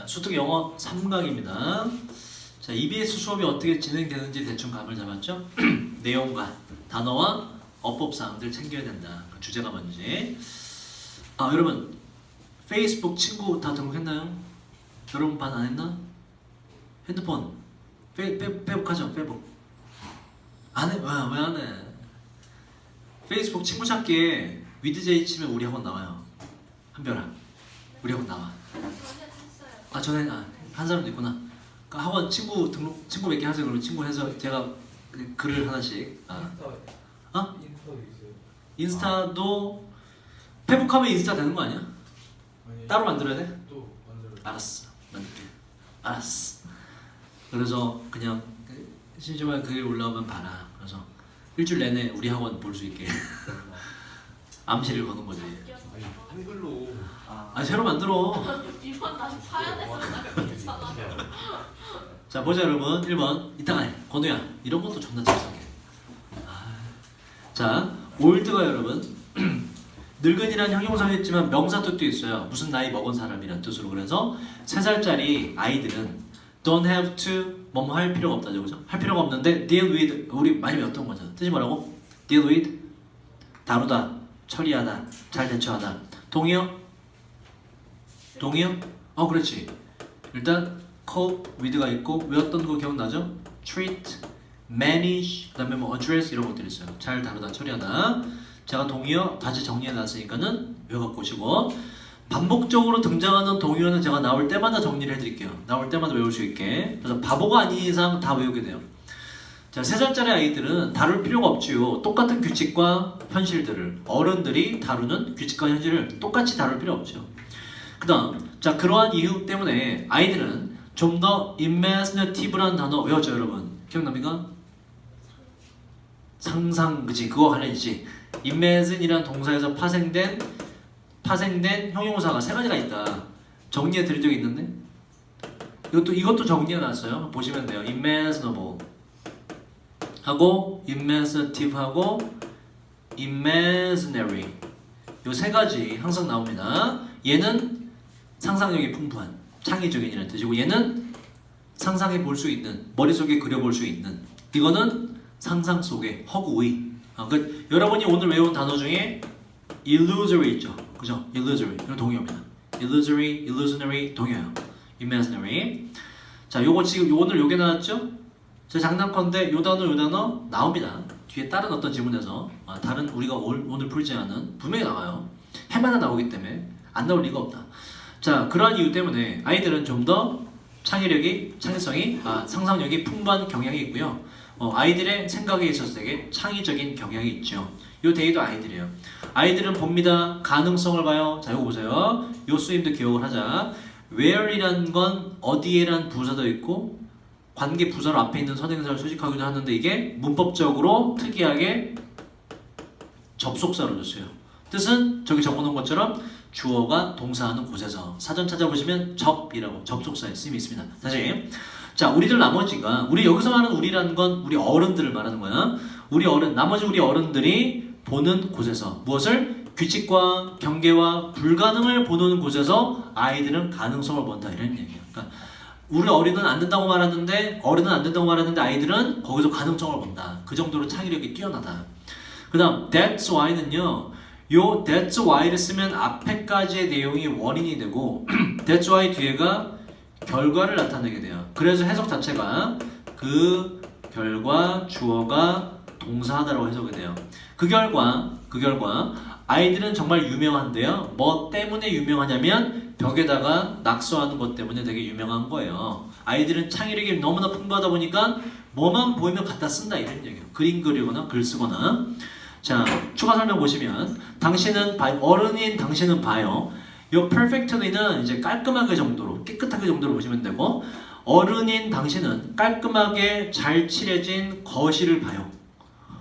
자, 수특 영어 3강입니다. 자, EBS 수업이 어떻게 진행되는지 대충 감을 잡았죠? 내용과 단어와 어법사항들 챙겨야 된다. 그 주제가 뭔지. 아, 여러분 페이스북 친구 다 등록했나요? 여러분 반 안 했나? 핸드폰 페북 하죠? 페북 안 해? 왜 안 해? 페이스북 친구 찾기에 위드제이 치면 우리 학원 나와요. 한별아, 우리 학원 나와. 아, 전에 한 사람도 있구나. 그 학원 친구 등록 친구 몇 개 하세요. 그러면 친구 해서 제가 글을 하나씩. 어? 인스타도 페북하면 인스타 되는 거 아니야? 따로 만들어야 돼? 또 만들어. 알았어, 만들게. 알았어. 그래서 그냥 심심하게 글이 올라오면 봐라. 그래서 일주일 내내 우리 학원 볼 수 있게 암시를 거는 거지. 아니 한글로. 아, 새로 만들어. 이번 다시 파야 돼서 괜찮아. 자, 보자 여러분. 1번 이따가 해. 건우야, 이런 것도 존나 잘생겨. 자, 올드가 여러분 늙은이란 형용사가 있지만 명사 뜻도 있어요. 무슨 나이 먹은 사람이란 뜻으로. 그래서 3살짜리 아이들은 don't have to 뭐뭐 할 필요가 없다죠. 그죠? 할 필요가 없는데 deal with 우리 많이 배웠던 거잖아. 뜻이 뭐라고? deal with 다루다, 처리하다, 잘 대처하다. 동의어? 동의어? 그렇지. 일단 cope with가 있고 외웠던 거 기억나죠? treat, manage, 그 다음에 뭐 address 이런 것들이 있어요. 잘 다루다, 처리하다. 제가 동의어 다시 정리해놨으니까는 외워갖고 오시고, 반복적으로 등장하는 동의어는 제가 나올 때마다 정리를 해드릴게요. 나올 때마다 외울 수 있게. 그래서 바보가 아닌 이상 다 외우게 돼요. 자, 3살짜리 아이들은 다룰 필요가 없지요. 똑같은 규칙과 현실들을 어른들이 다루는 규칙과 현실을 똑같이 다룰 필요 없죠. 그 다음, 자, 그러한 이유 때문에 아이들은 좀 더 imaginative라는 단어 외웠죠, 여러분? 기억납니까? 상상, 그치? 그거 관련이지. imagine이라는 동사에서 파생된 형용사가 3가지가 있다. 정리해 드릴 적이 있는데 이것도 정리해 놨어요. 보시면 돼요. imaginable 하고 imaginative 하고 imaginary, 요 3가지 항상 나옵니다. 얘는 상상력이 풍부한 창의적인이라는 뜻이고, 얘는 상상해 볼 수 있는, 머릿속에 그려볼 수 있는, 이거는 상상 속의 허구의. 여러분이 오늘 외운 단어 중에 illusory 있죠, 그죠? illusory, 이건 동의어입니다. illusory, illusionary 동의어요. imaginary. 자, 요거 지금 오늘 요게 나왔죠? 제 장난컨대 요 단어 나옵니다. 뒤에 다른 어떤 지문에서 다른 우리가 오늘 풀지 않은 분명히 나와요. 해마다 나오기 때문에 안 나올 리가 없다. 자, 그러한 이유 때문에 아이들은 좀 더 창의성이, 상상력이 풍부한 경향이 있고요. 아이들의 생각에 있어서 되게 창의적인 경향이 있죠. 요 데이도 아이들이에요. 아이들은 봅니다. 가능성을 봐요. 자, 이거 보세요. 요 쓰임도 기억을 하자. where이란 건 어디에란 부사도 있고 관계 부사로 앞에 있는 선행사를 수식하기도 하는데, 이게 문법적으로 특이하게 접속사로 줬어요. 뜻은 저기 적어놓은 것처럼 주어가 동사하는 곳에서, 사전 찾아보시면 접이라고 접속사의 쓰임이 있습니다. 다시. 자, 우리들 나머지가, 우리 여기서 말하는 우리라는 건 우리 어른들을 말하는 거야. 나머지 우리 어른들이 보는 곳에서 무엇을? 규칙과 경계와 불가능을 보는 곳에서 아이들은 가능성을 본다, 이런 얘기예요. 그러니까 우리 어른은 안 된다고 말하는데 아이들은 거기서 가능성을 본다. 그 정도로 창의력이 뛰어나다. 그 다음 that's why는요, 요 that's why를 쓰면 앞에까지의 내용이 원인이 되고 that's why 뒤에가 결과를 나타내게 돼요. 그래서 해석 자체가 그 결과 주어가 동사하다라고 해석이 돼요. 그 결과 아이들은 정말 유명한데요. 뭐 때문에 유명하냐면 벽에다가 낙서하는 것 때문에 되게 유명한 거예요. 아이들은 창의력이 너무나 풍부하다 보니까 뭐만 보이면 갖다 쓴다, 이런 얘기예요. 그림 그리거나 글 쓰거나. 자, 추가 설명 보시면 어른인 당신은 봐요. 요 perfectly는 이제 깔끔하게 정도로, 깨끗하게 정도로 보시면 되고, 어른인 당신은 깔끔하게 잘 칠해진 거실을 봐요.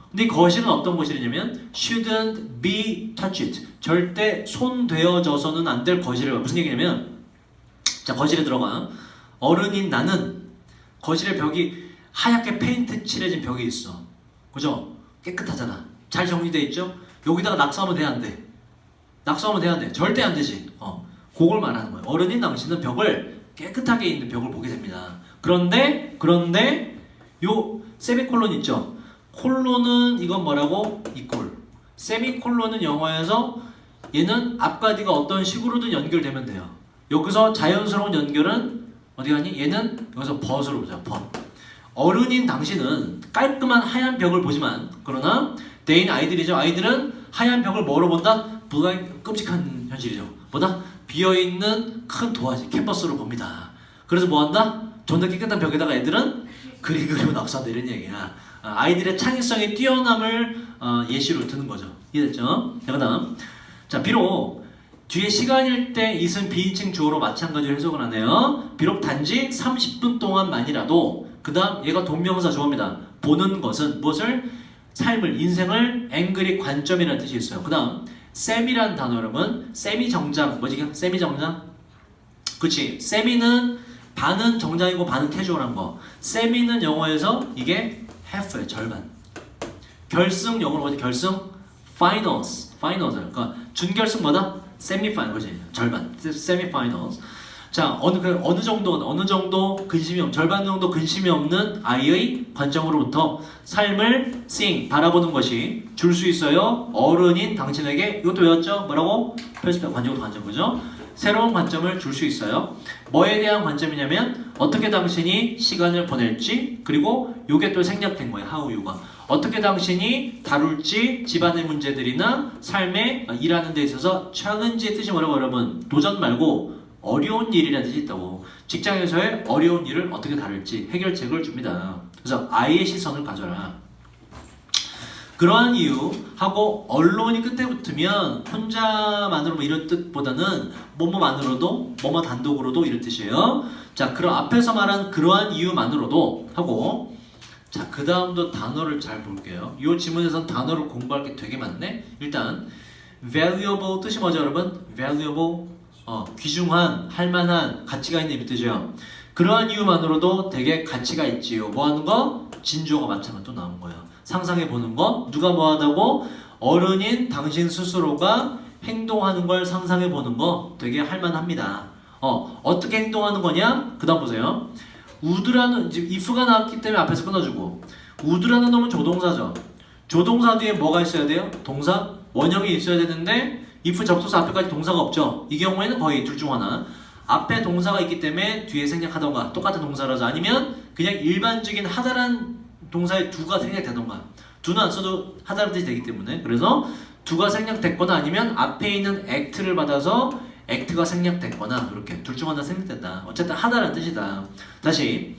근데 이 거실은 어떤 거실이냐면 shouldn't be touched, 절대 손대어져서는 안 될 거실을 봐요. 무슨 얘기냐면, 자, 거실에 들어가. 어른인 나는 거실에 벽이 하얗게 페인트 칠해진 벽이 있어. 그죠? 깨끗하잖아. 잘 정리돼 있죠? 여기다가 낙서하면 돼, 안 돼? 낙서하면 돼, 안 돼? 절대 안 되지. 그걸 말하는 거예요. 어른인 당신은 벽을 깨끗하게 있는 벽을 보게 됩니다. 그런데 요 세미콜론 있죠? 콜론은 이건 뭐라고? 이퀄. 세미콜론은 영어에서 얘는 앞과 뒤가 어떤 식으로든 연결되면 돼요. 여기서 자연스러운 연결은 어디 가니? 얘는 여기서 벗으로 보자. 벗. 어른인 당신은 깔끔한 하얀 벽을 보지만 그러나 대인 아이들이죠. 아이들은 하얀 벽을 뭐로 본다? 끔찍한 현실이죠. 뭐다? 비어있는 큰 도화지 캔버스로 봅니다. 그래서 뭐한다? 좀 더 깨끗한 벽에다가 애들은 그림 그리고 낙서한다 이런 얘기야. 아이들의 창의성의 뛰어남을 예시로 드는 거죠. 이해됐죠? 자, 그 다음 자 비록 뒤에 시간일 때 이은 비인칭 주어로 마찬가지로 해석을 하네요. 비록 단지 30분 동안만이라도 그 다음 얘가 동명사 주어입니다. 보는 것은 무엇을? 삶을, 인생을 앵글이 관점이라는 뜻이 있어요. 그 다음 셈이란 단어 여러분 셈이 정장 뭐지? 셈이 정장? 그치 셈이는 반은 정장이고 반은 캐주얼한 거 셈이는 영어에서 이게 half의 절반 결승 영어로 뭐지? 결승? finals 그러니까 준결승 뭐다? semi-final 그지? 절반 semi-finals 자 어느 정도 근심이 없는 절반 정도 근심이 없는 아이의 관점으로부터 삶을 seeing 바라보는 것이 줄 수 있어요. 어른인 당신에게 이것도 외웠죠? 뭐라고? perspective 관점 그죠? 새로운 관점을 줄 수 있어요. 뭐에 대한 관점이냐면 어떻게 당신이 시간을 보낼지 그리고 요게 또 생략된 거예요. how you가 어떻게 당신이 다룰지 집안의 문제들이나 삶에 일하는 데 있어서 challenge의 뜻이 뭐라고 여러분? 도전 말고 어려운 일이라는 뜻이 있다고. 직장에서의 어려운 일을 어떻게 다룰지 해결책을 줍니다. 그래서 아이의 시선을 가져라. 그러한 이유 하고 언론이 끝에 붙으면 혼자만으로 뭐 이런 뜻보다는 뭐뭐만으로도 뭐뭐 단독으로도 이런 뜻이에요. 자 그럼 앞에서 말한 그러한 이유만으로도 하고 자 그 다음도 단어를 잘 볼게요. 이 지문에선 단어를 공부할 게 되게 많네. 일단 valuable 뜻이 뭐죠 여러분? valuable 귀중한, 할만한, 가치가 있는 이 뜻이죠. 그러한 이유만으로도 되게 가치가 있지요. 뭐 하는 거? 진주어가 마찬가지로 또 나온 거예요. 상상해 보는 거. 누가 뭐 하다고? 어른인 당신 스스로가 행동하는 걸 상상해 보는 거 되게 할만합니다. 어떻게 행동하는 거냐? 그 다음 보세요. would라는 지금 if가 나왔기 때문에 앞에서 끊어주고 would라는 놈은 조동사죠. 조동사 뒤에 뭐가 있어야 돼요? 동사? 원형이 있어야 되는데 if 접속사 앞에까지 동사가 없죠. 이 경우에는 거의 둘 중 하나. 앞에 동사가 있기 때문에 뒤에 생략하던가 똑같은 동사라서 아니면 그냥 일반적인 하다란 동사의 두가 생략되던가 두는 안 써도 하다란 뜻이 되기 때문에 그래서 두가 생략됐거나 아니면 앞에 있는 act를 받아서 act가 생략됐거나 이렇게 둘 중 하나 생략된다. 어쨌든 하다란 뜻이다. 다시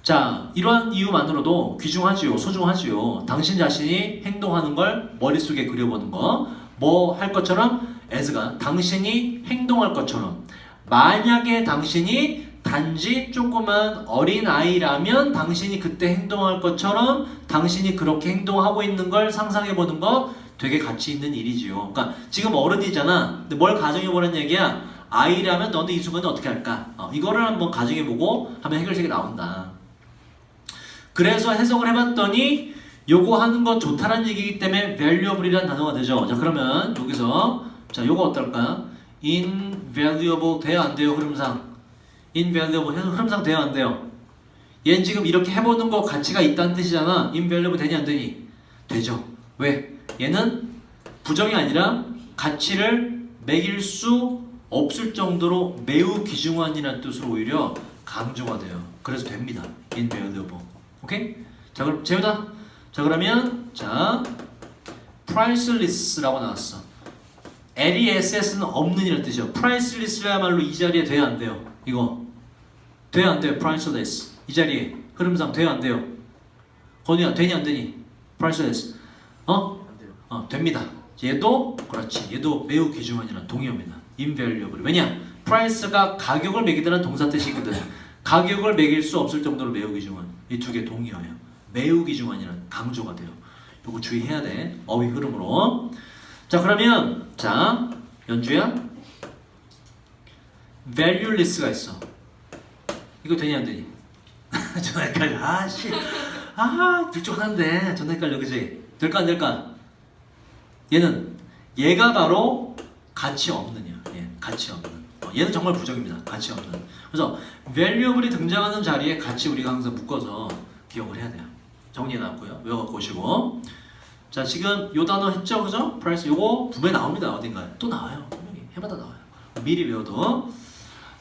자 이러한 이유만으로도 귀중하지요. 소중하지요. 당신 자신이 행동하는 걸 머릿속에 그려보는 거 뭐 할 것처럼 as가 당신이 행동할 것처럼 만약에 당신이 단지 조그만 어린아이라면 당신이 그때 행동할 것처럼 당신이 그렇게 행동하고 있는 걸 상상해보는 거 되게 가치 있는 일이지요. 그러니까 지금 어른이잖아. 근데 뭘 가정해보라는 얘기야? 아이라면 너는 이 순간에 어떻게 할까? 이거를 한번 가정해보고 하면 해결책이 나온다. 그래서 해석을 해봤더니 요거 하는 건 좋다라는 얘기이기 때문에 valuable이라는 단어가 되죠. 자 그러면 여기서 자 요거 어떨까? invaluable 돼야 안 돼요? 흐름상 invaluable 흐름상 돼야 안 돼요? 얘는 지금 이렇게 해보는 거 가치가 있다는 뜻이잖아. invaluable 되니 안 되니? 되죠. 왜? 얘는 부정이 아니라 가치를 매길 수 없을 정도로 매우 귀중한이라는 뜻으로 오히려 강조가 돼요. 그래서 됩니다. invaluable. 오케이? 자 그럼 재우다. 자 그러면 자 priceless라고 나왔어. LESS는 없는 이라는 뜻이죠. priceless야말로 이 자리에 돼야 안 돼요. 이거 돼야 안 돼요. priceless 이 자리에 흐름상 돼야 안 돼요. 건우야 되니 안 되니? priceless 됩니다. 얘도 그렇지. 얘도 매우 귀중한이라는 동의어입니다. invaluable 왜냐? price가 가격을 매기다는 동사 뜻이거든. 가격을 매길 수 없을 정도로 매우 귀중한 이 두 개 동의어예요. 매우 귀중한이라는 강조가 돼요. 이거 주의해야 돼. 어휘 흐름으로. 자 그러면 자 연주야 valueless가 있어. 이거 되니 안 되니? 전화 헷갈려. 아씨 둘 중 하나인데 전화 헷갈려. 그치? 될까 안 될까? 얘가 바로 가치 없느냐. 예, 가치 없는 얘는 정말 부정입니다. 가치 없는. 그래서 valuable이 등장하는 자리에 같이 우리가 항상 묶어서 기억을 해야 돼요. 정리해놨고요. 외워갖고 오시고. 자, 지금 요 단어 했죠, 그죠? price 요거 분명히 나옵니다. 어딘가에 또 나와요. 분명히 해마다 나와요. 미리 외워도.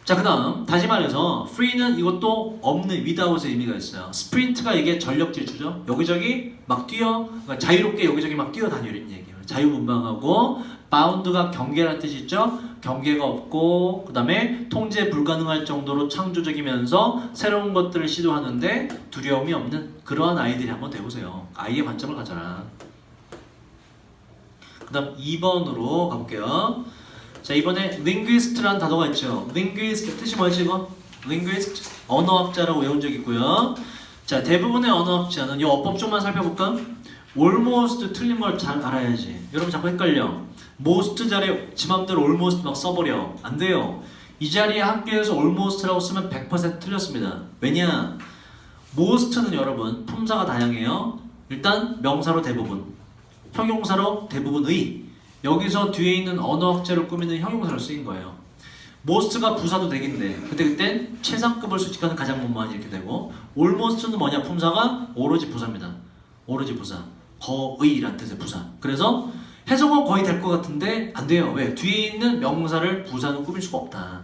자, 그다음 다시 말해서 free는 이것도 없는 without의 의미가 있어요. sprint가 이게 전력 질주죠. 여기저기 막 뛰어, 그러니까 자유롭게 여기저기 막 뛰어다니는 얘기예요. 자유분방하고 bound가 경계라는 뜻이 있죠. 경계가 없고 그다음에 통제 불가능할 정도로 창조적이면서 새로운 것들을 시도하는데 두려움이 없는 그러한 아이들이 한번 돼보세요. 아이의 관점을 가져라. 그다음 2번으로 가볼게요. 자, 이번에 linguist라는 단어가 있죠. linguist 뜻이 뭐지 이거? linguist 언어학자라고 외운 적 있고요. 자, 대부분의 언어학자는 이 어법 좀만 살펴볼까? almost 틀린 걸 잘 알아야지. 여러분 자꾸 헷갈려. most 자리에 지 맘대로 almost 막 써버려. 안 돼요. 이 자리에 학교에서 almost라고 쓰면 100% 틀렸습니다. 왜냐? most는 여러분 품사가 다양해요. 일단 명사로 대부분, 형용사로 대부분의, 여기서 뒤에 있는 언어학자를 꾸미는 형용사로 쓰인 거예요. most가 부사도 되긴데 그땐 최상급을 수식하는 가장 문만 이렇게 되고, almost는 뭐냐? 품사가 오로지 부사입니다. 오로지 부사, 거의란 뜻의 부사. 그래서 해석은 거의 될 것 같은데 안 돼요. 왜? 뒤에 있는 명사를 부사는 꾸밀 수가 없다.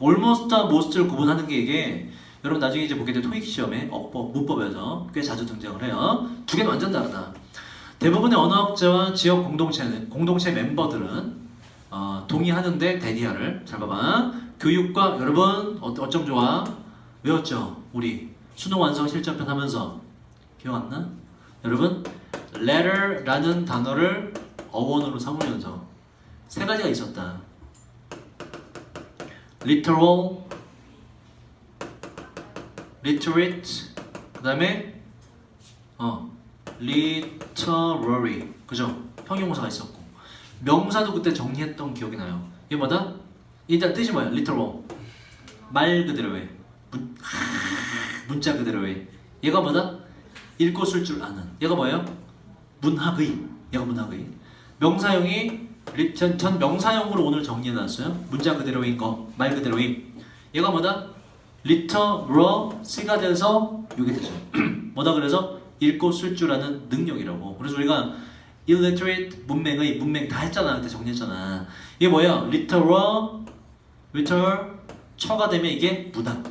almost와 most를 구분하는 게 이게 여러분 나중에 이제 보게 될 토익 시험에 어법, 문법에서 꽤 자주 등장을 해요. 두 개는 완전 다르다. 대부분의 언어학자와 지역 공동체 멤버들은 동의하는데 대리하를 잘 봐봐. 교육과 여러분 어쩜 좋아? 외웠죠? 우리 수능 완성 실전편 하면서 기억 안 나? 여러분 letter라는 단어를 어원으로 삼으면서 세 가지가 있었다. literal, literate, 그 다음에 literary, 그죠? 형용사가 있었고 명사도 그때 정리했던 기억이 나요. 이게 뭐다? 일단 뜻이 뭐야? literal, 말 그대로 해. 문자 그대로 해. 얘가 뭐다? 읽고 쓸 줄 아는. 얘가 뭐예요? 문학의. 얘가 문학의. 명사형이 전 명사형으로 오늘 정리해놨어요. 문자 그대로인 거, 말 그대로인. 얘가 뭐다? literacy가 돼서 이게 되죠. 뭐다 그래서 읽고 쓸 줄 아는 능력이라고. 그래서 우리가 illiterate, 문맹 다 했잖아. 그때 정리했잖아. 이게 뭐야? literal, 처가 되면 이게 문학.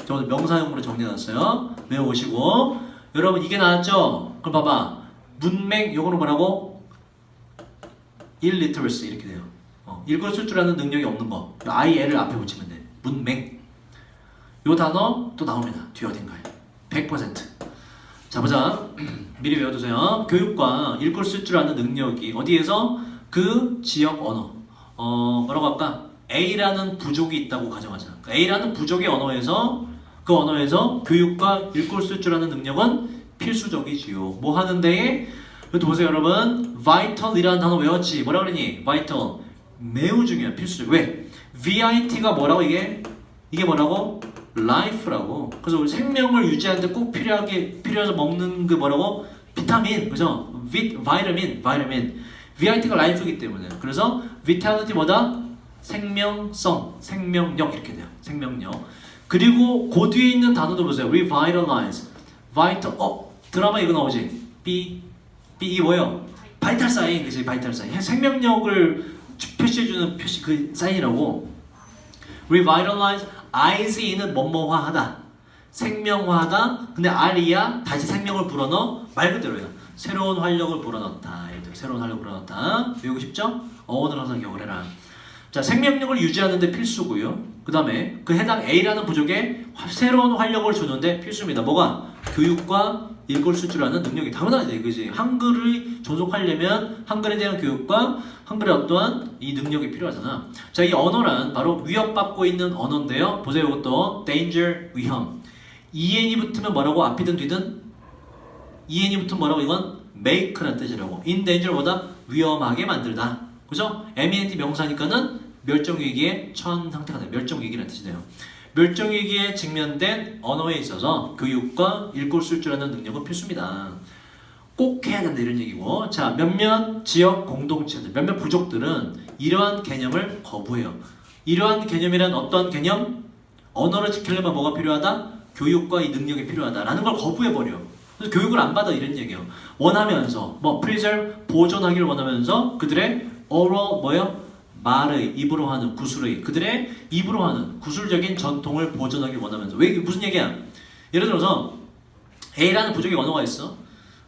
저 오늘 명사형으로 정리해놨어요. 외워오시고. 여러분 이게 나왔죠? 그럼 봐봐. 문맹 요거는 뭐라고? illiteracy 이렇게 돼요. 읽을 쓸 줄 아는 능력이 없는 거. IL을 앞에 붙이면 돼. 문맹. 요 단어 또 나옵니다. 뒤에 어딘가에. 100%. 자 보자. 미리 외워두세요. 교육과 읽을 쓸 줄 아는 능력이 어디에서? 그 지역 언어. 뭐라고 할까? A라는 부족이 있다고 가정하자. A라는 부족의 언어에서 그 언어에서 교육과 읽을 쓸 줄 아는 능력은 필수적이지요. 뭐 하는 데에? 또 보세요 여러분. vital이라는 단어 외웠지? 뭐라 그러니? vital. 매우 중요한 필수적. 왜? vit가 뭐라고 이게? 이게 뭐라고? life라고. 그래서 우리 생명을 유지하는데 꼭 필요해서 먹는 그 뭐라고? 비타민. 그죠? vitamin. vit가 life이기 때문에. 그래서 vitality 뭐다? 생명성, 생명력 이렇게 돼요. 생명력. 그리고 그 뒤에 있는 단어도 보세요. revitalize. vital. 드라마 이거 나오지? 이게 뭐예요? 바이탈 사인. 그치? 바이탈 사인. 생명력을 표시해주는 표시 그 사인이라고. revitalize. ice는 뭐뭐화하다. 생명화하다. 근데 r이야 다시 생명을 불어넣어. 말 그대로예요. 새로운 활력을 불어넣다. 새로운 활력을 불어넣다. 외우고 싶죠? 어원을 항상 기억을 해라. 자, 생명력을 유지하는데 필수고요. 그 다음에 그 해당 A라는 부족에 새로운 활력을 주는데 필수입니다. 뭐가? 교육과 읽을 쓸 줄 아는 능력이 당연하지, 그지? 한글을 존속하려면 한글에 대한 교육과 한글의 어떠한 이 능력이 필요하잖아. 자, 이 언어란 바로 위협받고 있는 언어인데요. 보세요, 이것도 danger, 위험. EN이 붙으면 뭐라고? 앞이든 뒤든 EN이 붙으면 뭐라고? 이건 make라는 뜻이라고. in danger보다 위험하게 만들다. 그죠? MENT 명사니까는 멸종위기에 처한 상태가 돼요. 멸종위기라는 뜻이 돼요. 멸종위기에 직면된 언어에 있어서 교육과 읽고 쓸 줄 아는 능력은 필수입니다. 꼭 해야 된다 이런 얘기고. 자, 몇몇 지역 공동체들, 몇몇 부족들은 이러한 개념을 거부해요. 이러한 개념이란 어떤 개념? 언어를 지키려면 뭐가 필요하다? 교육과 이 능력이 필요하다라는 걸 거부해버려. 그래서 교육을 안 받아 이런 얘기예요. 원하면서 뭐 preserve 보존하기를 원하면서 그들의 oral 뭐요? 말의 입으로 하는 구술의 그들의 입으로 하는 구술적인 전통을 보존하길 원하면서 왜 이게 무슨 얘기야? 예를 들어서 A라는 부족의 언어가 있어.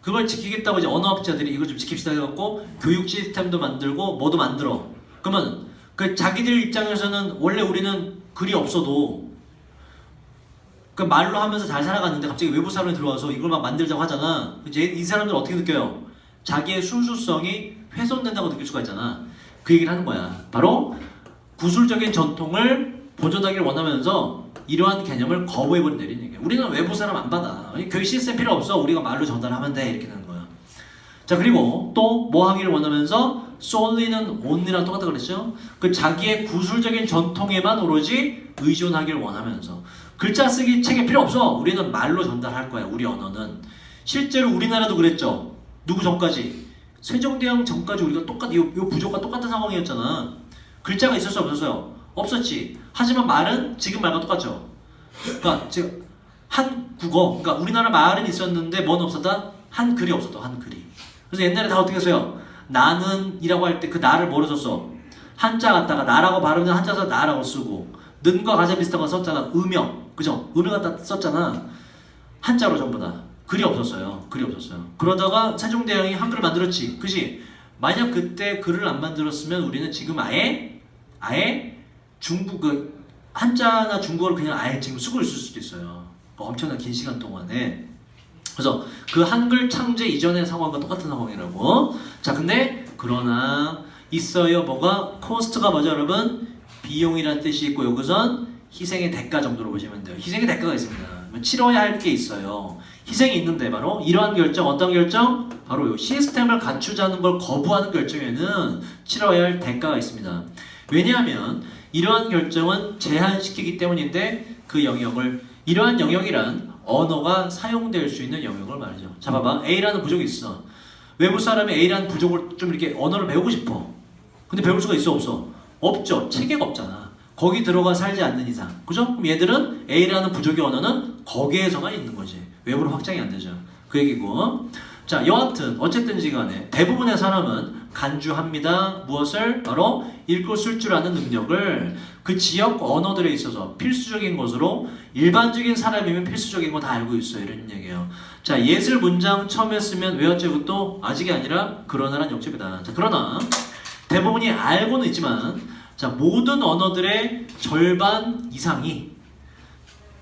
그걸 지키겠다고 이제 언어학자들이 이걸 좀 지킵시다 해갖고 교육 시스템도 만들고 뭐도 만들어. 그러면 그 자기들 입장에서는 원래 우리는 글이 없어도 그 말로 하면서 잘 살아갔는데 갑자기 외부 사람이 들어와서 이걸 막 만들자고 하잖아. 이제 이 사람들 어떻게 느껴요? 자기의 순수성이 훼손된다고 느낄 수가 있잖아. 그 얘기를 하는 거야. 바로 구술적인 전통을 보존하기를 원하면서 이러한 개념을 거부해버린다는 얘기야. 우리는 외부 사람 안 받아. 교육 시스템 필요 없어. 우리가 말로 전달하면 돼. 이렇게 되는 거야. 자, 그리고 또 뭐 하기를 원하면서 solely는 only랑 똑같다 그랬죠? 그 자기의 구술적인 전통에만 오로지 의존하기를 원하면서 글자 쓰기 책에 필요 없어. 우리는 말로 전달할 거야. 우리 언어는. 실제로 우리나라도 그랬죠. 누구 전까지? 세종대왕 전까지 우리가 요 부족과 똑같은 상황이었잖아. 글자가 있었어 없었어요? 없었지. 하지만 말은 지금 말과 똑같죠. 그러니까 지금 한국어, 그러니까 우리나라 말은 있었는데 뭐는 없었다? 한글이 없었다. 한글이. 그래서 옛날에 다 어떻게 했어요? 나는 이라고 할 때 그 나를 뭐로 썼어? 한자 갖다가 나라고 발음된 한자 써서 나라고 쓰고 는과 가장 비슷한 거 썼잖아. 음역. 그죠? 음역 갖다 썼잖아. 한자로 전부 다. 글이 없었어요. 글이 없었어요. 그러다가 세종대왕이 한글을 만들었지. 그지? 만약 그때 글을 안 만들었으면 우리는 지금 아예 중국 그 한자나 중국어를 그냥 아예 지금 쓰고 있을 수도 있어요. 엄청난 긴 시간 동안에. 그래서 그 한글 창제 이전의 상황과 똑같은 상황이라고. 자, 근데 그러나 있어요. 뭐가? 코스트가 뭐죠, 여러분? 비용이라는 뜻이 있고 여기선 희생의 대가 정도로 보시면 돼요. 희생의 대가가 있습니다. 치러야 할 게 있어요. 희생이 있는데 바로 이러한 결정, 어떤 결정? 바로 이 시스템을 갖추자는 걸 거부하는 결정에는 치러야 할 대가가 있습니다. 왜냐하면 이러한 결정은 제한시키기 때문인데 그 영역을 이러한 영역이란 언어가 사용될 수 있는 영역을 말이죠. 자, 봐봐. A라는 부족이 있어. 외부 사람이 A라는 부족을 좀 이렇게 언어를 배우고 싶어. 근데 배울 수가 있어 없어? 없죠. 체계가 없잖아. 거기 들어가 살지 않는 이상. 그죠? 그럼 얘들은 A라는 부족의 언어는 거기에서만 있는 거지. 외부로 확장이 안 되죠. 그 얘기고. 자, 여하튼 어쨌든지 간에 대부분의 사람은 간주합니다. 무엇을? 바로 읽고 쓸 줄 아는 능력을 그 지역 언어들에 있어서 필수적인 것으로 일반적인 사람이면 필수적인 거 다 알고 있어요. 이런 얘기예요. 자, 예술 문장 처음 했으면 외웠죠. 그것도 아직이 아니라 그러나란 역집이다. 자, 그러나 대부분이 알고는 있지만 자, 모든 언어들의 절반 이상이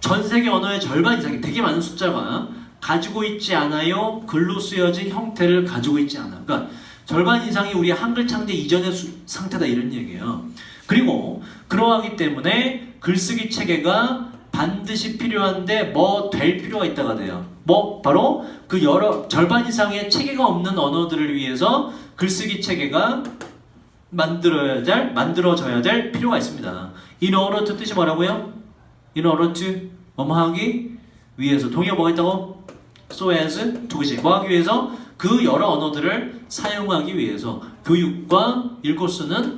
전 세계 언어의 절반 이상이 되게 많은 숫자가 가지고 있지 않아요. 글로 쓰여진 형태를 가지고 있지 않아. 그러니까 절반 이상이 우리 한글 창제 이전의 상태다 이런 얘기예요. 그리고 그러하기 때문에 글쓰기 체계가 반드시 필요한데 뭐 될 필요가 있다가 돼요. 뭐 바로 그 여러 절반 이상의 체계가 없는 언어들을 위해서 글쓰기 체계가 만들어져야 될 필요가 있습니다. In order to 뜻이 뭐라고요? In order to 뭐뭐 하기 위해서. 동의어 뭐가 있다고? So as to 그치? 뭐 하기 위해서? 그 여러 언어들을 사용하기 위해서 교육과 읽고 쓰는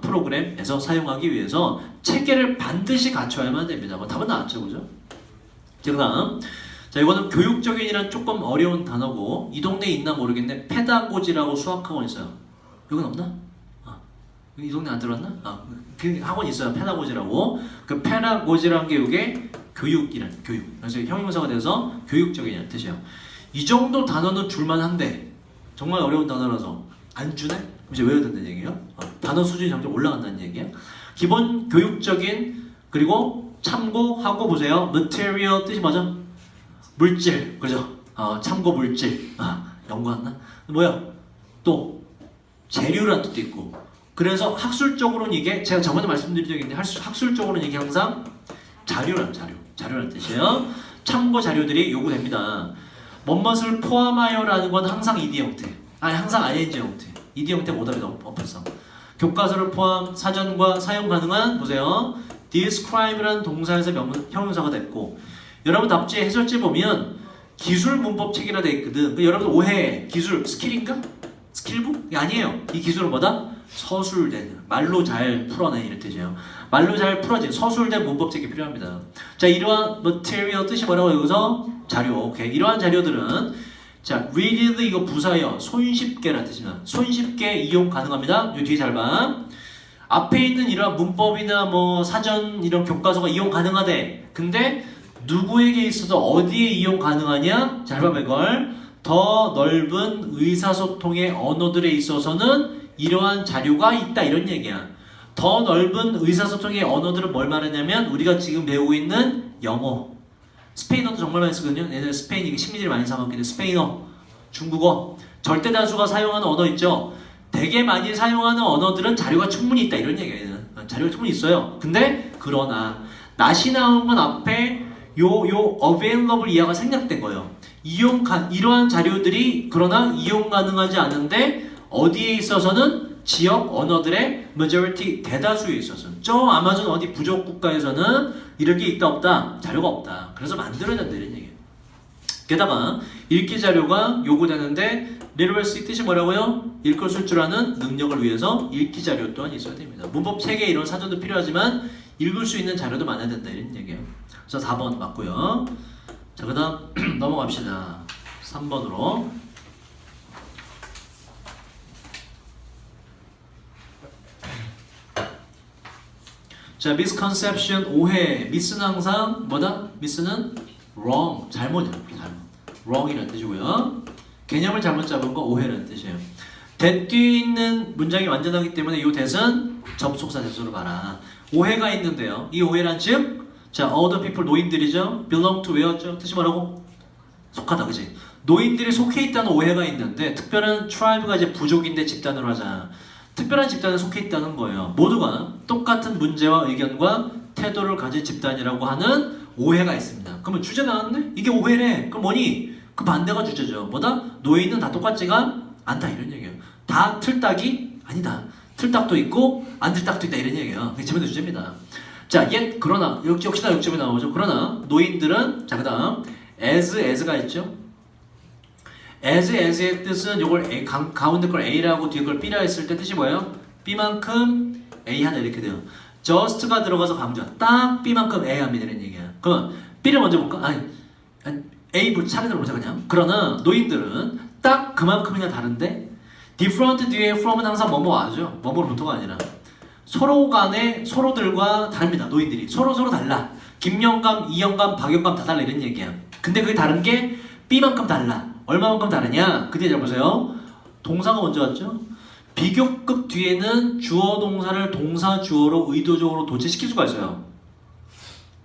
프로그램에서 사용하기 위해서 체계를 반드시 갖춰야만 됩니다. 뭐 답은 나왔죠, 그죠? 자, 그다음 자, 이거는 교육적인이란 조금 어려운 단어고 이 동네에 있나 모르겠는데 페다고지라고 수학학원 있어요. 여긴 없나? 이 동네 안 들어왔나? 그 학원 있어요. 페다고지라고. 그 페다고지라는 게 이게 교육이란 교육. 그래서 형용사가 돼서 교육적이라는 뜻이에요. 이 정도 단어는 줄만한데 정말 어려운 단어라서 안 주네? 이제 외워야 된다는 얘기예요. 단어 수준이 점점 올라간다는 얘기야. 기본 교육적인 그리고 참고하고 보세요. material 뜻이 뭐죠? 물질, 그죠? 참고 물질. 연구했나? 뭐야? 또 재료라는 뜻도 있고. 그래서 학술적으로는 이게 제가 저번에 말씀드린 적이 있는데 학술적으로는 이게 항상 자료라는 뜻이에요. 참고 자료들이 요구됩니다. 뭐뭇을 포함하여라는 건 항상 ed 형태. 항상 ing 형태. ed 형태 오답이 없었어. 교과서를 포함, 사전과 사용 가능한 보세요. describe라는 동사에서 형용사가 됐고 여러분 답지에 해설지 보면 기술 문법 책이라 돼 있거든. 여러분 오해해. 기술 스킬인가? 스킬북? 아니에요. 이 기술은 뭐다? 서술된 말로 잘 풀어내 이런 뜻이에요. 말로 잘 풀어진 서술된 문법책이 필요합니다. 자, 이러한 material 뜻이 뭐라고 여기서 자료. 오케이. 이러한 자료들은 자, readily 이거 부사예요. 손쉽게라는 뜻입니다. 손쉽게 이용 가능합니다. 이 뒤에 잘 봐. 앞에 있는 이러한 문법이나 뭐 사전 이런 교과서가 이용 가능하대. 근데 누구에게 있어서 어디에 이용 가능하냐? 잘 봐봐 이걸. 더 넓은 의사소통의 언어들에 있어서는 이러한 자료가 있다 이런 얘기야. 더 넓은 의사소통의 언어들은 뭘 말하냐면 우리가 지금 배우고 있는 영어. 스페인어도 정말 많이 쓰거든요. 얘네 스페인 식민지를 많이 삼았기 때문에 스페인어, 중국어, 절대 다수가 사용하는 언어 있죠. 되게 많이 사용하는 언어들은 자료가 충분히 있다 이런 얘기예요. 자료가 충분히 있어요. 근데 그러나 낫이 나온 건 앞에 요 available 이하가 생략된 거예요. 이러한 자료들이 그러나 이용 가능하지 않은데 어디에 있어서는 지역 언어들의 majority 대다수에 있어서는 저 아마존 어디 부족 국가에서는 이럴 게 있다 없다 자료가 없다. 그래서 만들어야 된다 이런 얘기예요. 게다가 읽기 자료가 요구되는데 literacy 뜻이 뭐라고요? 읽고 쓸 줄 아는 능력을 위해서 읽기 자료 또한 있어야 됩니다. 문법 체계 이런 사전도 필요하지만 읽을 수 있는 자료도 많아야 된다 이런 얘기예요. 그래서 4번 맞고요. 자, 그 다음 넘어갑시다. 3번으로. 자, misconception 오해. miss는 항상 뭐다? miss는 wrong 잘못이야. 잘못. wrong이라는 뜻이고요. 개념을 잘못 잡은 거 오해라는 뜻이에요. that 뒤에 있는 문장이 완전하기 때문에 이 that은 접속사 대소로 봐라. 오해가 있는데요. 이 오해란 즉 자, other people 노인들이죠. belong to where죠? 뜻이 뭐라고? 속하다, 그지? 노인들이 속해 있다는 오해가 있는데 특별한 tribe가 이제 부족인데 집단으로 하자. 특별한 집단에 속해 있다는 거예요. 모두가 똑같은 문제와 의견과 태도를 가진 집단이라고 하는 오해가 있습니다. 그러면 주제 나왔네? 이게 오해래. 그럼 뭐니? 그 반대가 주제죠. 뭐다? 노인은 다 똑같지가 않다 이런 얘기예요. 다 틀딱이 아니다. 틀딱도 있고 안 틀딱도 있다 이런 얘기예요. 그게 지금의 주제입니다. 자, 그러나 역시나 역점이 나오죠. 그러나 노인들은 자 그다음 as가 있죠. as의 뜻은 요걸 가운데 걸 a라고 뒤에 걸 b라 했을 때 뜻이 뭐예요? b만큼 a 하나 이렇게 돼요. just가 들어가서 강조. 딱 b만큼 a 합니다 이런 얘기야. 그럼 b를 먼저 볼까? 아니 a 차례대로 보자 그냥. 그러나 노인들은 딱 그만큼이나 다른데 different 뒤에 from은 항상 뭐뭐 와죠. 뭐뭐로부터가 아니라. 서로들과 다릅니다. 노인들이 서로 달라. 김영감, 이영감, 박영감 다 달라 이런 얘기야. 근데 그게 다른 게 B만큼 달라. 얼마만큼 다르냐? 그때 잘 보세요. 동사가 먼저 왔죠. 비교급 뒤에는 주어 동사를 동사 주어로 의도적으로 도치시킬 수가 있어요.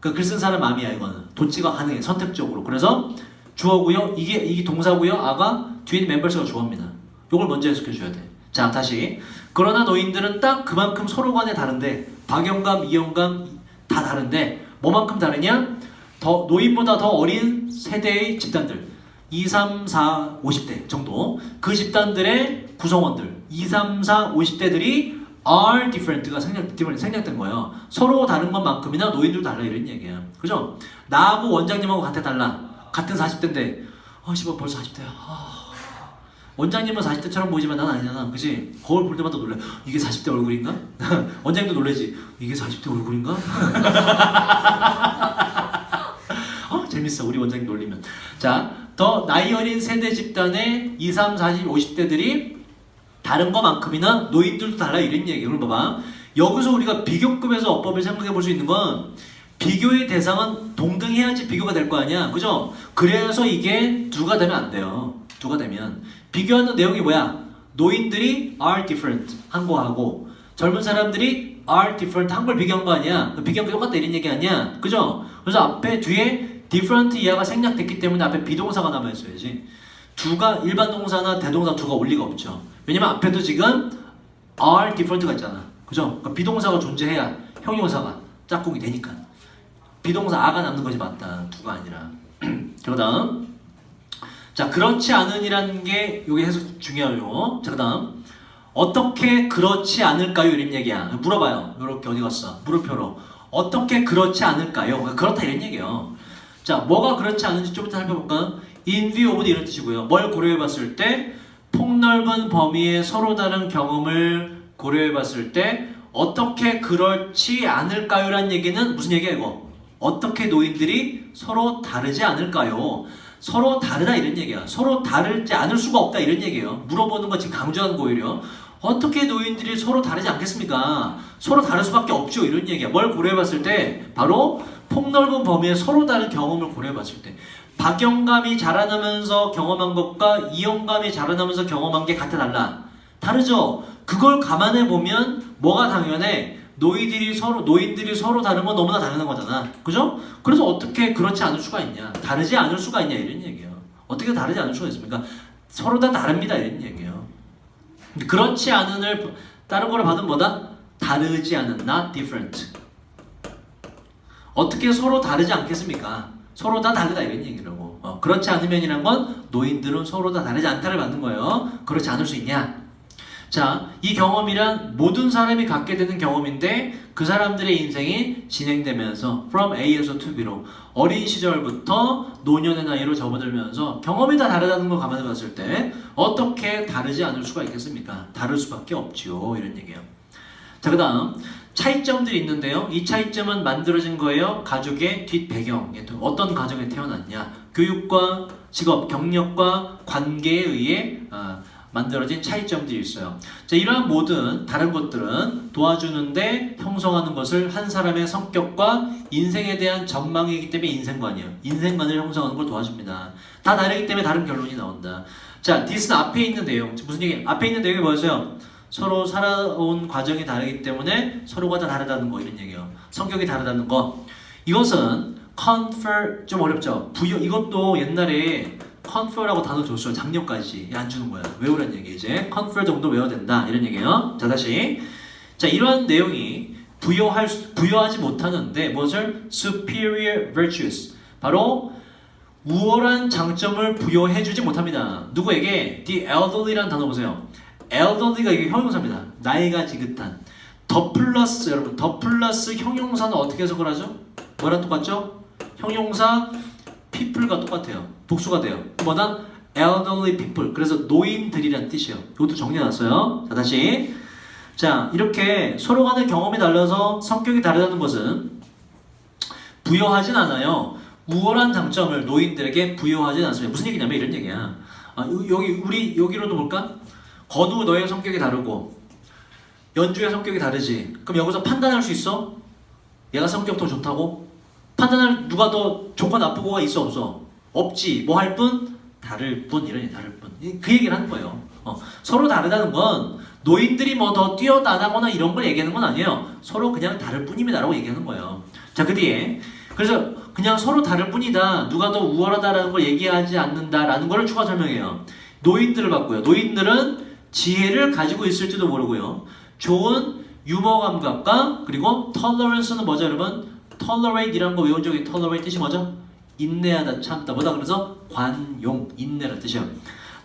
그 글 쓴 사람 마음이야 이거는. 도치가 가능해 선택적으로. 그래서 주어고요. 이게 동사고요. 아가 뒤에 있는 멤버스가 주어입니다. 이걸 먼저 해석해 줘야 돼. 자, 다시. 그러나 노인들은 딱 그만큼 서로 간에 다른데 박영감, 이영감 다 다른데 뭐만큼 다르냐? 노인보다 더 어린 세대의 집단들 2, 3, 4, 50대 정도 그 집단들의 구성원들 2, 3, 4, 50대들이 are different가 생략된 거예요. 서로 다른 것만큼이나 노인들도 달라 이런 얘기야. 그죠? 나하고 원장님하고 달라. 같은 40대인데 씨발 벌써 40대야. 원장님은 40대처럼 보이지만 난 아니잖아. 그치? 거울 볼 때마다 놀래. 이게 40대 얼굴인가? 원장님도 놀래지. 이게 40대 얼굴인가? 재밌어. 우리 원장님 놀리면. 자, 더 나이 어린 세대 집단의 2, 3, 40, 50대들이 다른 것만큼이나 노인들도 달라 이런 얘기예요. 그럼 봐봐. 여기서 우리가 비교급에서 어법을 생각해 볼 수 있는 건 비교의 대상은 동등해야지 비교가 될 거 아니야. 그죠? 그래서 이게 두가 되면 안 돼요. 두가 되면 비교하는 내용이 뭐야? 노인들이 are different 한 거하고 젊은 사람들이 are different 한 걸 비교한 거 아니야? 비교한 게 똑같다 이런 얘기 아니야? 그죠? 그래서 앞에 뒤에 different 이하가 생략됐기 때문에 앞에 비동사가 남아있어야지. 두가 일반 동사나 대동사 두가 올 리가 없죠. 왜냐면 앞에도 지금 are different가 있잖아. 그죠? 그러니까 비동사가 존재해야 형용사가 짝꿍이 되니까. 비동사 아가 남는 것이 맞다. 두가 아니라. 그 다음 자, 그렇지 않은이라는 게 요게 해석 중요해요. 자, 그 다음 어떻게 그렇지 않을까요? 이런 얘기야. 물어봐요. 요렇게 어디 갔어? 물음표로 어떻게 그렇지 않을까요? 그렇다 이런 얘기예요. 자, 뭐가 그렇지 않은지 좀 이따 살펴볼까? in view of 이런 뜻이고요. 뭘 고려해봤을 때 폭넓은 범위의 서로 다른 경험을 고려해봤을 때 어떻게 그렇지 않을까요라는 얘기는 무슨 얘기야 이거? 어떻게 노인들이 서로 다르지 않을까요? 서로 다르다 이런 얘기야. 서로 다르지 않을 수가 없다 이런 얘기예요. 물어보는 거 지금 강조하는 거 오히려. 어떻게 노인들이 서로 다르지 않겠습니까? 서로 다를 수밖에 없죠 이런 얘기야. 뭘 고려해봤을 때 바로 폭넓은 범위의 서로 다른 경험을 고려해봤을 때 박영감이 자라나면서 경험한 것과 이영감이 자라나면서 경험한 게 같아 달라? 다르죠? 그걸 감안해 보면 뭐가 당연해? 노인들이 서로 다른 건 너무나 당연한 거잖아. 그죠? 그래서 어떻게 그렇지 않을 수가 있냐? 다르지 않을 수가 있냐? 이런 얘기예요. 어떻게 다르지 않을 수가 있습니까? 서로 다 다릅니다. 이런 얘기예요. 근데 그렇지 않은을 다른 거로 받으면 뭐다? 다르지 않은, not different. 어떻게 서로 다르지 않겠습니까? 서로 다 다르다 이런 얘기라고. 그렇지 않으면이란 건 노인들은 서로 다 다르지 않다를 받는 거예요. 그렇지 않을 수 있냐? 자, 이 경험이란 모든 사람이 갖게 되는 경험인데 그 사람들의 인생이 진행되면서 from A에서 to B로 어린 시절부터 노년의 나이로 접어들면서 경험이 다 다르다는 걸 감안해 봤을 때 어떻게 다르지 않을 수가 있겠습니까? 다를 수밖에 없지요. 이런 얘기예요. 자, 그 다음 차이점들이 있는데요. 이 차이점은 만들어진 거예요. 가족의 뒷배경에 어떤 가정에 태어났냐, 교육과 직업, 경력과 관계에 의해 만들어진 차이점들이 있어요. 자, 이러한 모든 다른 것들은 도와주는데 형성하는 것을 한 사람의 성격과 인생에 대한 전망이기 때문에 인생관이에요. 인생관을 형성하는 걸 도와줍니다. 다 다르기 때문에 다른 결론이 나온다. 자, 디스는 앞에 있는 내용. 무슨 얘기? 앞에 있는 내용이 뭐였어요? 서로 살아온 과정이 다르기 때문에 서로가 다 다르다는 거 이런 얘기예요. 성격이 다르다는 거. 이것은 confer 좀 어렵죠. 부여 이것도 옛날에 confer라고 단어 줬어요. 작년까지 안 주는 거야. 외우란 얘기 이제 confer 정도 외워야 된다 이런 얘기예요. 자, 다시 자, 이러한 내용이 부여하지 못하는데 무엇을 superior virtues 바로 우월한 장점을 부여해주지 못합니다. 누구에게? the elderly라는 단어 보세요. elderly가 이게 형용사입니다. 나이가 지긋한. 더 플러스 여러분 더 플러스 형용사는 어떻게 해석을 하죠? 뭐랑 똑같죠? 형용사 people과 똑같아요. 복수가 돼요. 뭐다? elderly people. 그래서 노인들이란 뜻이에요. 이것도 정리해놨어요. 자, 다시. 자, 이렇게 서로 간의 경험이 달라서 성격이 다르다는 것은 부여하진 않아요. 우월한 장점을 노인들에게 부여하진 않습니다. 무슨 얘기냐면 이런 얘기야. 우리 여기로도 볼까? 건우 너의 성격이 다르고 연주의 성격이 다르지. 그럼 여기서 판단할 수 있어? 얘가 성격 더 좋다고? 판단할 누가 더 좋고 나쁘고가 있어 없어? 없지. 뭐 할 뿐? 다를 뿐. 이러니 다를 뿐. 그 얘기를 하는 거예요. 서로 다르다는 건 노인들이 뭐 더 뛰어나거나 이런 걸 얘기하는 건 아니에요. 서로 그냥 다를 뿐입니다라고 얘기하는 거예요. 자, 그 뒤에 그래서 그냥 서로 다를 뿐이다. 누가 더 우월하다라는 걸 얘기하지 않는다라는 걸 추가 설명해요. 노인들을 봤고요. 노인들은 지혜를 가지고 있을지도 모르고요. 좋은 유머 감각과 그리고 tolerance는 뭐죠, 여러분? tolerate이라는 거 외운 적이 tolerate 뜻이 뭐죠? 인내하다, 참다. 뭐다? 그래서 관용, 인내라는 뜻이에요.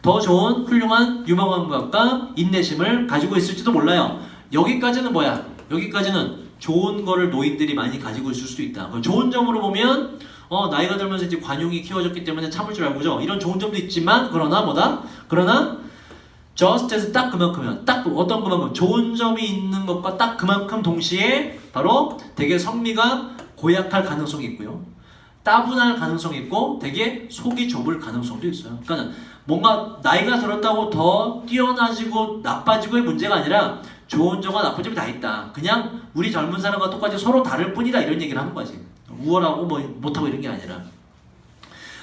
더 좋은 훌륭한 유머 감각과 인내심을 가지고 있을지도 몰라요. 여기까지는 뭐야? 여기까지는 좋은 거를 노인들이 많이 가지고 있을 수도 있다. 좋은 점으로 보면 나이가 들면서 이제 관용이 키워졌기 때문에 참을 줄 알고죠. 이런 좋은 점도 있지만 그러나 뭐다? 그러나 just as 딱 그만큼이면 딱 어떤 그만큼 좋은 점이 있는 것과 딱 그만큼 동시에 바로 되게 성미가 고약할 가능성이 있고요. 따분할 가능성이 있고 되게 속이 좁을 가능성도 있어요. 그러니까 뭔가 나이가 들었다고 더 뛰어나지고 나빠지고의 문제가 아니라 좋은 점과 나쁜 점이 다 있다. 그냥 우리 젊은 사람과 똑같이 서로 다를 뿐이다 이런 얘기를 하는 거지. 우월하고 뭐 못하고 이런 게 아니라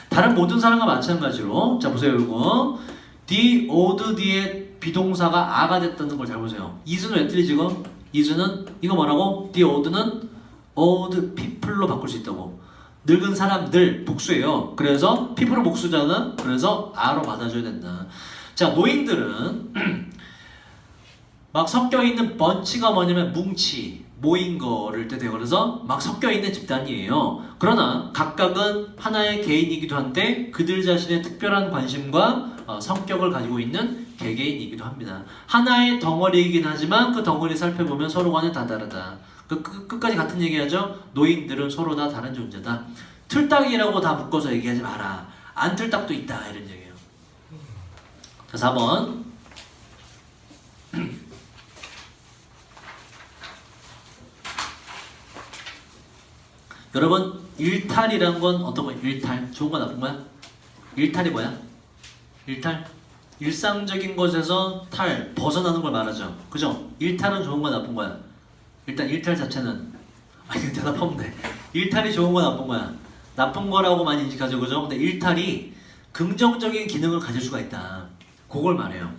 다른 모든 사람과 마찬가지로 자 보세요. 이거 the old 뒤에 비동사가 a가 됐다는 걸 잘 보세요. is는 왜 틀리지 지금? is는 이거 뭐라고? the old는 old people로 바꿀 수 있다고. 늙은 사람들 복수예요. 그래서 people은 복수잖아. 그래서 a로 받아줘야 된다. 자, 노인들은 막 섞여 있는 번치가 뭐냐면 뭉치, 모인 거를 뜻해요. 그래서 막 섞여 있는 집단이에요. 그러나 각각은 하나의 개인이기도 한데 그들 자신의 특별한 관심과 성격을 가지고 있는 개개인이기도 합니다. 하나의 덩어리이긴 하지만 그 덩어리 살펴보면 서로와는 다 다르다. 끝까지 같은 얘기하죠. 노인들은 서로 다 다른 존재다. 틀딱이라고 다 묶어서 얘기하지 마라. 안 틀딱도 있다 이런 얘기예요. 자, 4번 여러분 일탈이란 건 어떤 거야? 일탈 좋은 거 나쁜 거야? 일탈이 뭐야? 일탈 일상적인 것에서 탈 벗어나는 걸 말하죠. 그죠? 일탈은 좋은 거 나쁜 거야? 일단 일탈 자체는 아니 대답하면 돼. 일탈이 좋은 거 나쁜 거야? 나쁜 거라고 많이 인식하죠. 그죠? 근데 일탈이 긍정적인 기능을 가질 수가 있다. 그걸 말해요.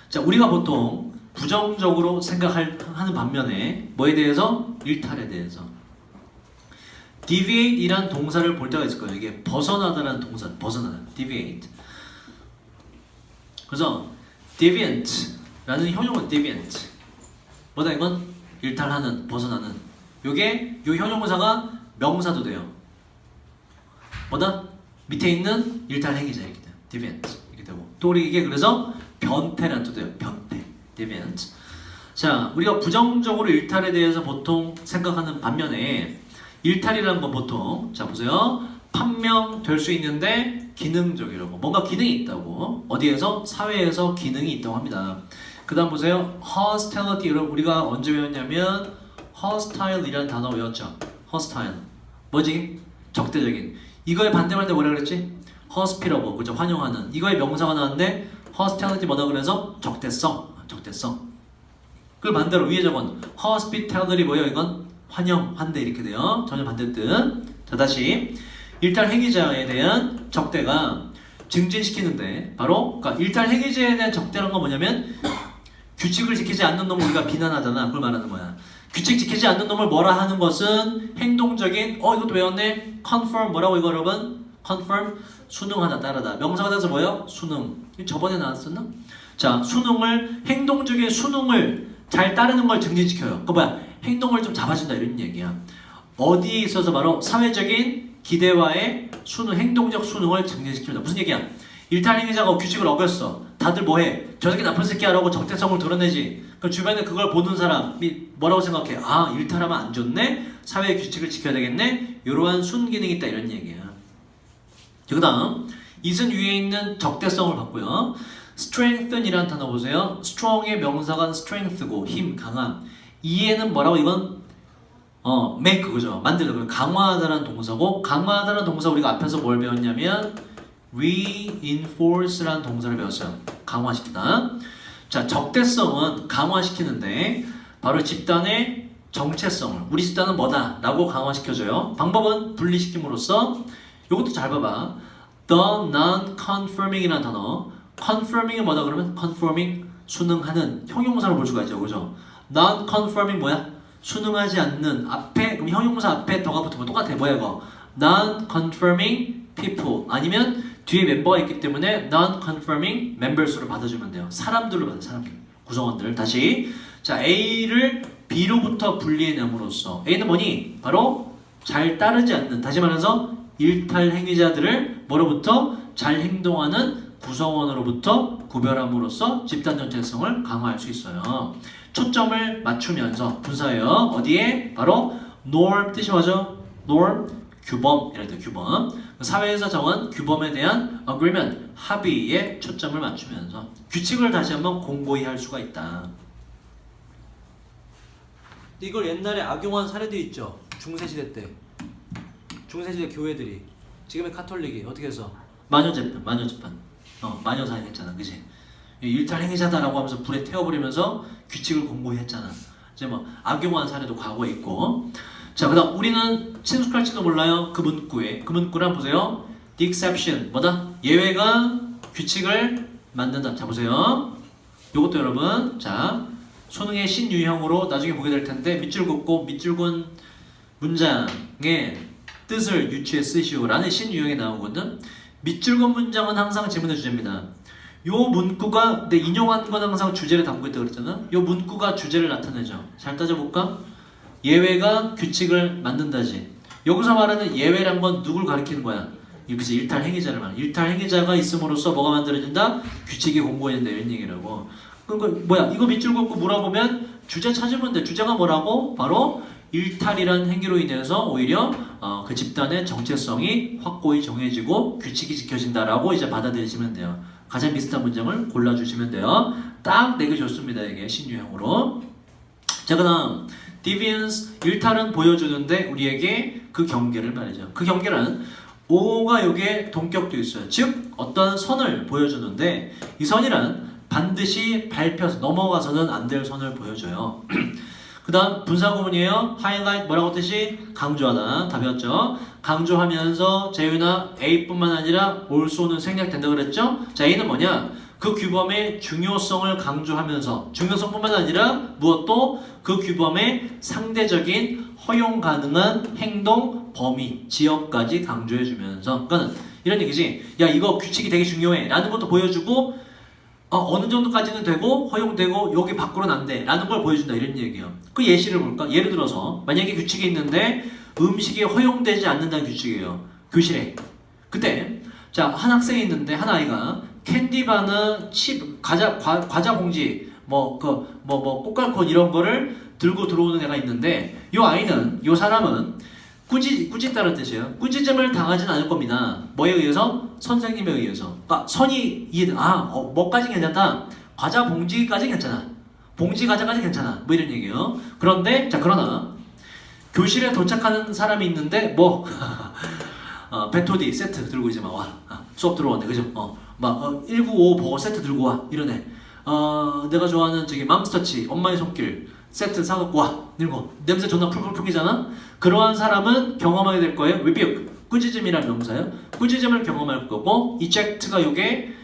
자, 우리가 보통 부정적으로 생각하는 반면에 뭐에 대해서? 일탈에 대해서. deviate 이란 동사를 볼 때가 있을 거예요. 이게 벗어나다라는 동사, 벗어나다, deviate. 그래서 deviant라는 형용은 deviant. 뭐다 이건? 일탈하는, 벗어나는. 요게 요 형용사가 명사도 돼요. 뭐다? 밑에 있는 일탈 행위자 이렇게 돼요. deviant 이렇게 되고 또 우리 이게 그래서 변태라는 뜻도 돼요. 변태, deviant. 자, 우리가 부정적으로 일탈에 대해서 보통 생각하는 반면에 일탈이라는 건 보통 자 보세요. 판명될 수 있는데 기능적이라고 뭔가 기능이 있다고 어디에서? 사회에서 기능이 있다고 합니다. 그 다음 보세요. hostility 여러분 우리가 언제 외웠냐면 hostile이라는 단어 외웠죠. hostile 뭐지? 적대적인. 이거의 반대말 때 뭐라 그랬지? hospitable 그죠? 환영하는. 이거의 명사가 나왔는데 hostility 뭐다 그래서? 적대성. 적대성. 그 반대로 위에 적은 hospitality 뭐예요? 이건 환영, 환대 이렇게 돼요. 전혀 반대 뜻. 자 다시 일탈 행위자에 대한 적대가 증진시키는데 바로 그러니까 일탈 행위자에 대한 적대란 건 뭐냐면 규칙을 지키지 않는 놈을 우리가 비난하잖아. 그걸 말하는 거야. 규칙 지키지 않는 놈을 뭐라 하는 것은 행동적인 이것도 외웠네. confirm 뭐라고 이거 여러분? confirm 순응하다 따르다. 명사가 돼서 뭐예요? 순응. 저번에 나왔었나? 자 순응을 행동적인 순응을 잘 따르는 걸 증진시켜요. 그 뭐야? 행동을 좀 잡아준다 이런 얘기야. 어디에 있어서 바로 사회적인 기대와의 순응, 행동적 순응을 증진시킵니다. 무슨 얘기야? 일탈 행위자가 규칙을 어겼어. 다들 뭐해? 저 새끼 나쁜 새끼야라고 적대성을 드러내지. 그럼 주변에 그걸 보는 사람이 뭐라고 생각해? 아 일탈하면 안 좋네? 사회의 규칙을 지켜야 되겠네? 이러한 순기능이 있다 이런 얘기야. 그 다음 이승 위에 있는 적대성을 봤고요. strengthen이라는 단어 보세요. strong의 명사가 strength고 힘, 강함. 이에는 뭐라고 이건 make 그죠? 만들다. 강화하다라는 동사고 강화하다라는 동사 우리가 앞에서 뭘 배웠냐면 reinforce라는 동사를 배웠어요. 강화시키다. 자 적대성은 강화시키는데 바로 집단의 정체성을 우리 집단은 뭐다 라고 강화시켜줘요. 방법은 분리시킴으로써 이것도 잘 봐봐. the non-conforming이라는 단어 confirming이 뭐다 그러면 conforming 순응하는 형용사로 볼 수가 있죠. 그죠? non-conforming 뭐야? 순응하지 않는 앞에 그럼 형용사 앞에 더가 붙으면 똑같아. 뭐야 이거? non-conforming people 아니면 뒤에 멤버가 있기 때문에 non-conforming members로 받아주면 돼요. 사람들로 받아 사람들 구성원들. 다시 자 A를 B로부터 분리해냄으로써 A는 뭐니? 바로 잘 따르지 않는 다시 말해서 일탈 행위자들을 뭐로부터 잘 행동하는 구성원으로부터 구별함으로써 집단 전체성을 강화할 수 있어요. 초점을 맞추면서 분사해요. 어디에? 바로 norm 뜻이 뭐죠? norm 규범 이럴 때 규범 사회에서 정한 규범에 대한 agreement 합의에 초점을 맞추면서 규칙을 다시 한번 공고히 할 수가 있다. 이걸 옛날에 악용한 사례도 있죠. 중세시대 때 중세시대 교회들이 지금의 카톨릭이 어떻게 해서 마녀재판 마녀 사용했잖아. 그지? 일탈 행위자다라고 하면서 불에 태워버리면서 규칙을 공고히 했잖아. 이제 뭐 악용한 사례도 과거에 있고. 자, 그다음 우리는 친숙할지도 몰라요. 그 문구란 보세요. The exception 뭐다? 예외가 규칙을 만든다. 자 보세요. 요것도 여러분 자 손흥의 신유형으로 나중에 보게 될 텐데 밑줄 긋고 밑줄 긋은 문장의 뜻을 유추해 쓰시오라는 신유형이 나오거든. 밑줄 긋은 문장은 항상 지문의 주제입니다. 요 문구가 내 인용한 건 항상 주제를 담고 있다고 그랬잖아. 요 문구가 주제를 나타내죠. 잘 따져볼까? 예외가 규칙을 만든다지. 여기서 말하는 예외란 건 누굴 가리키는 거야? 그치 일탈 행위자를 말해. 일탈 행위자가 있음으로써 뭐가 만들어진다? 규칙이 공고해진다 이런 얘기라고. 그러니까 뭐야? 이거 밑줄 긋고 물어보면 주제 찾으면 돼. 주제가 뭐라고? 바로 일탈이라는 행위로 인해서 오히려 그 집단의 정체성이 확고히 정해지고 규칙이 지켜진다라고 이제 받아들이시면 돼요. 가장 비슷한 문장을 골라주시면 돼요. 딱 4개 좋습니다. 이게 신유형으로. 자, 그 다음 deviance 일탈은 보여주는데 우리에게 그 경계를 말이죠. 그 경계는 O가 여기에 동격도 있어요. 즉 어떤 선을 보여주는데 이 선이란 반드시 밟혀서 넘어가서는 안 될 선을 보여줘요. 그 다음 분사구문이에요. highlight 뭐라고 뜻이? 강조하다. 다 배웠죠? 강조하면서 재윤아 A뿐만 아니라 also는 생략된다 그랬죠? 자 A는 뭐냐? 그 규범의 중요성을 강조하면서 중요성뿐만 아니라 무엇도 그 규범의 상대적인 허용 가능한 행동 범위 지역까지 강조해주면서 그러니까 이런 얘기지. 야 이거 규칙이 되게 중요해 라는 것도 보여주고 어느 정도까지는 되고 허용되고 여기 밖으로는 안 돼 라는 걸 보여준다 이런 얘기예요. 그 예시를 볼까? 예를 들어서 만약에 규칙이 있는데 음식이 허용되지 않는다는 규칙이에요. 교실에. 그때 자 한 학생이 있는데 한 아이가 캔디바나 칩 과자 봉지 뭐 꽃갈콘 이런 거를 들고 들어오는 애가 있는데 요 아이는 요 사람은 꾸짖다는 뜻이에요. 꾸짖음을 당하진 않을 겁니다. 뭐에 의해서? 선생님에 의해서. 그러니까 선이 이해돼. 뭐까지 괜찮다. 과자 봉지까지 괜찮아. 봉지 과자까지 괜찮아. 뭐 이런 얘기예요. 그런데 자 그러나 교실에 도착하는 사람이 있는데 베토디 세트 들고 이제 막 와. 수업 들어왔네. 그죠? 195 버거 세트 들고 와. 이러네. 내가 좋아하는 저기 맘스터치 엄마의 손길 세트 사갖고 와. 이거 냄새 존나 풀풀 풍기잖아. 그러한 사람은 경험하게 될 거예요. rebuke 꾸짖음이란 명사예요. 꾸짖음을 경험할 거고 eject가 요게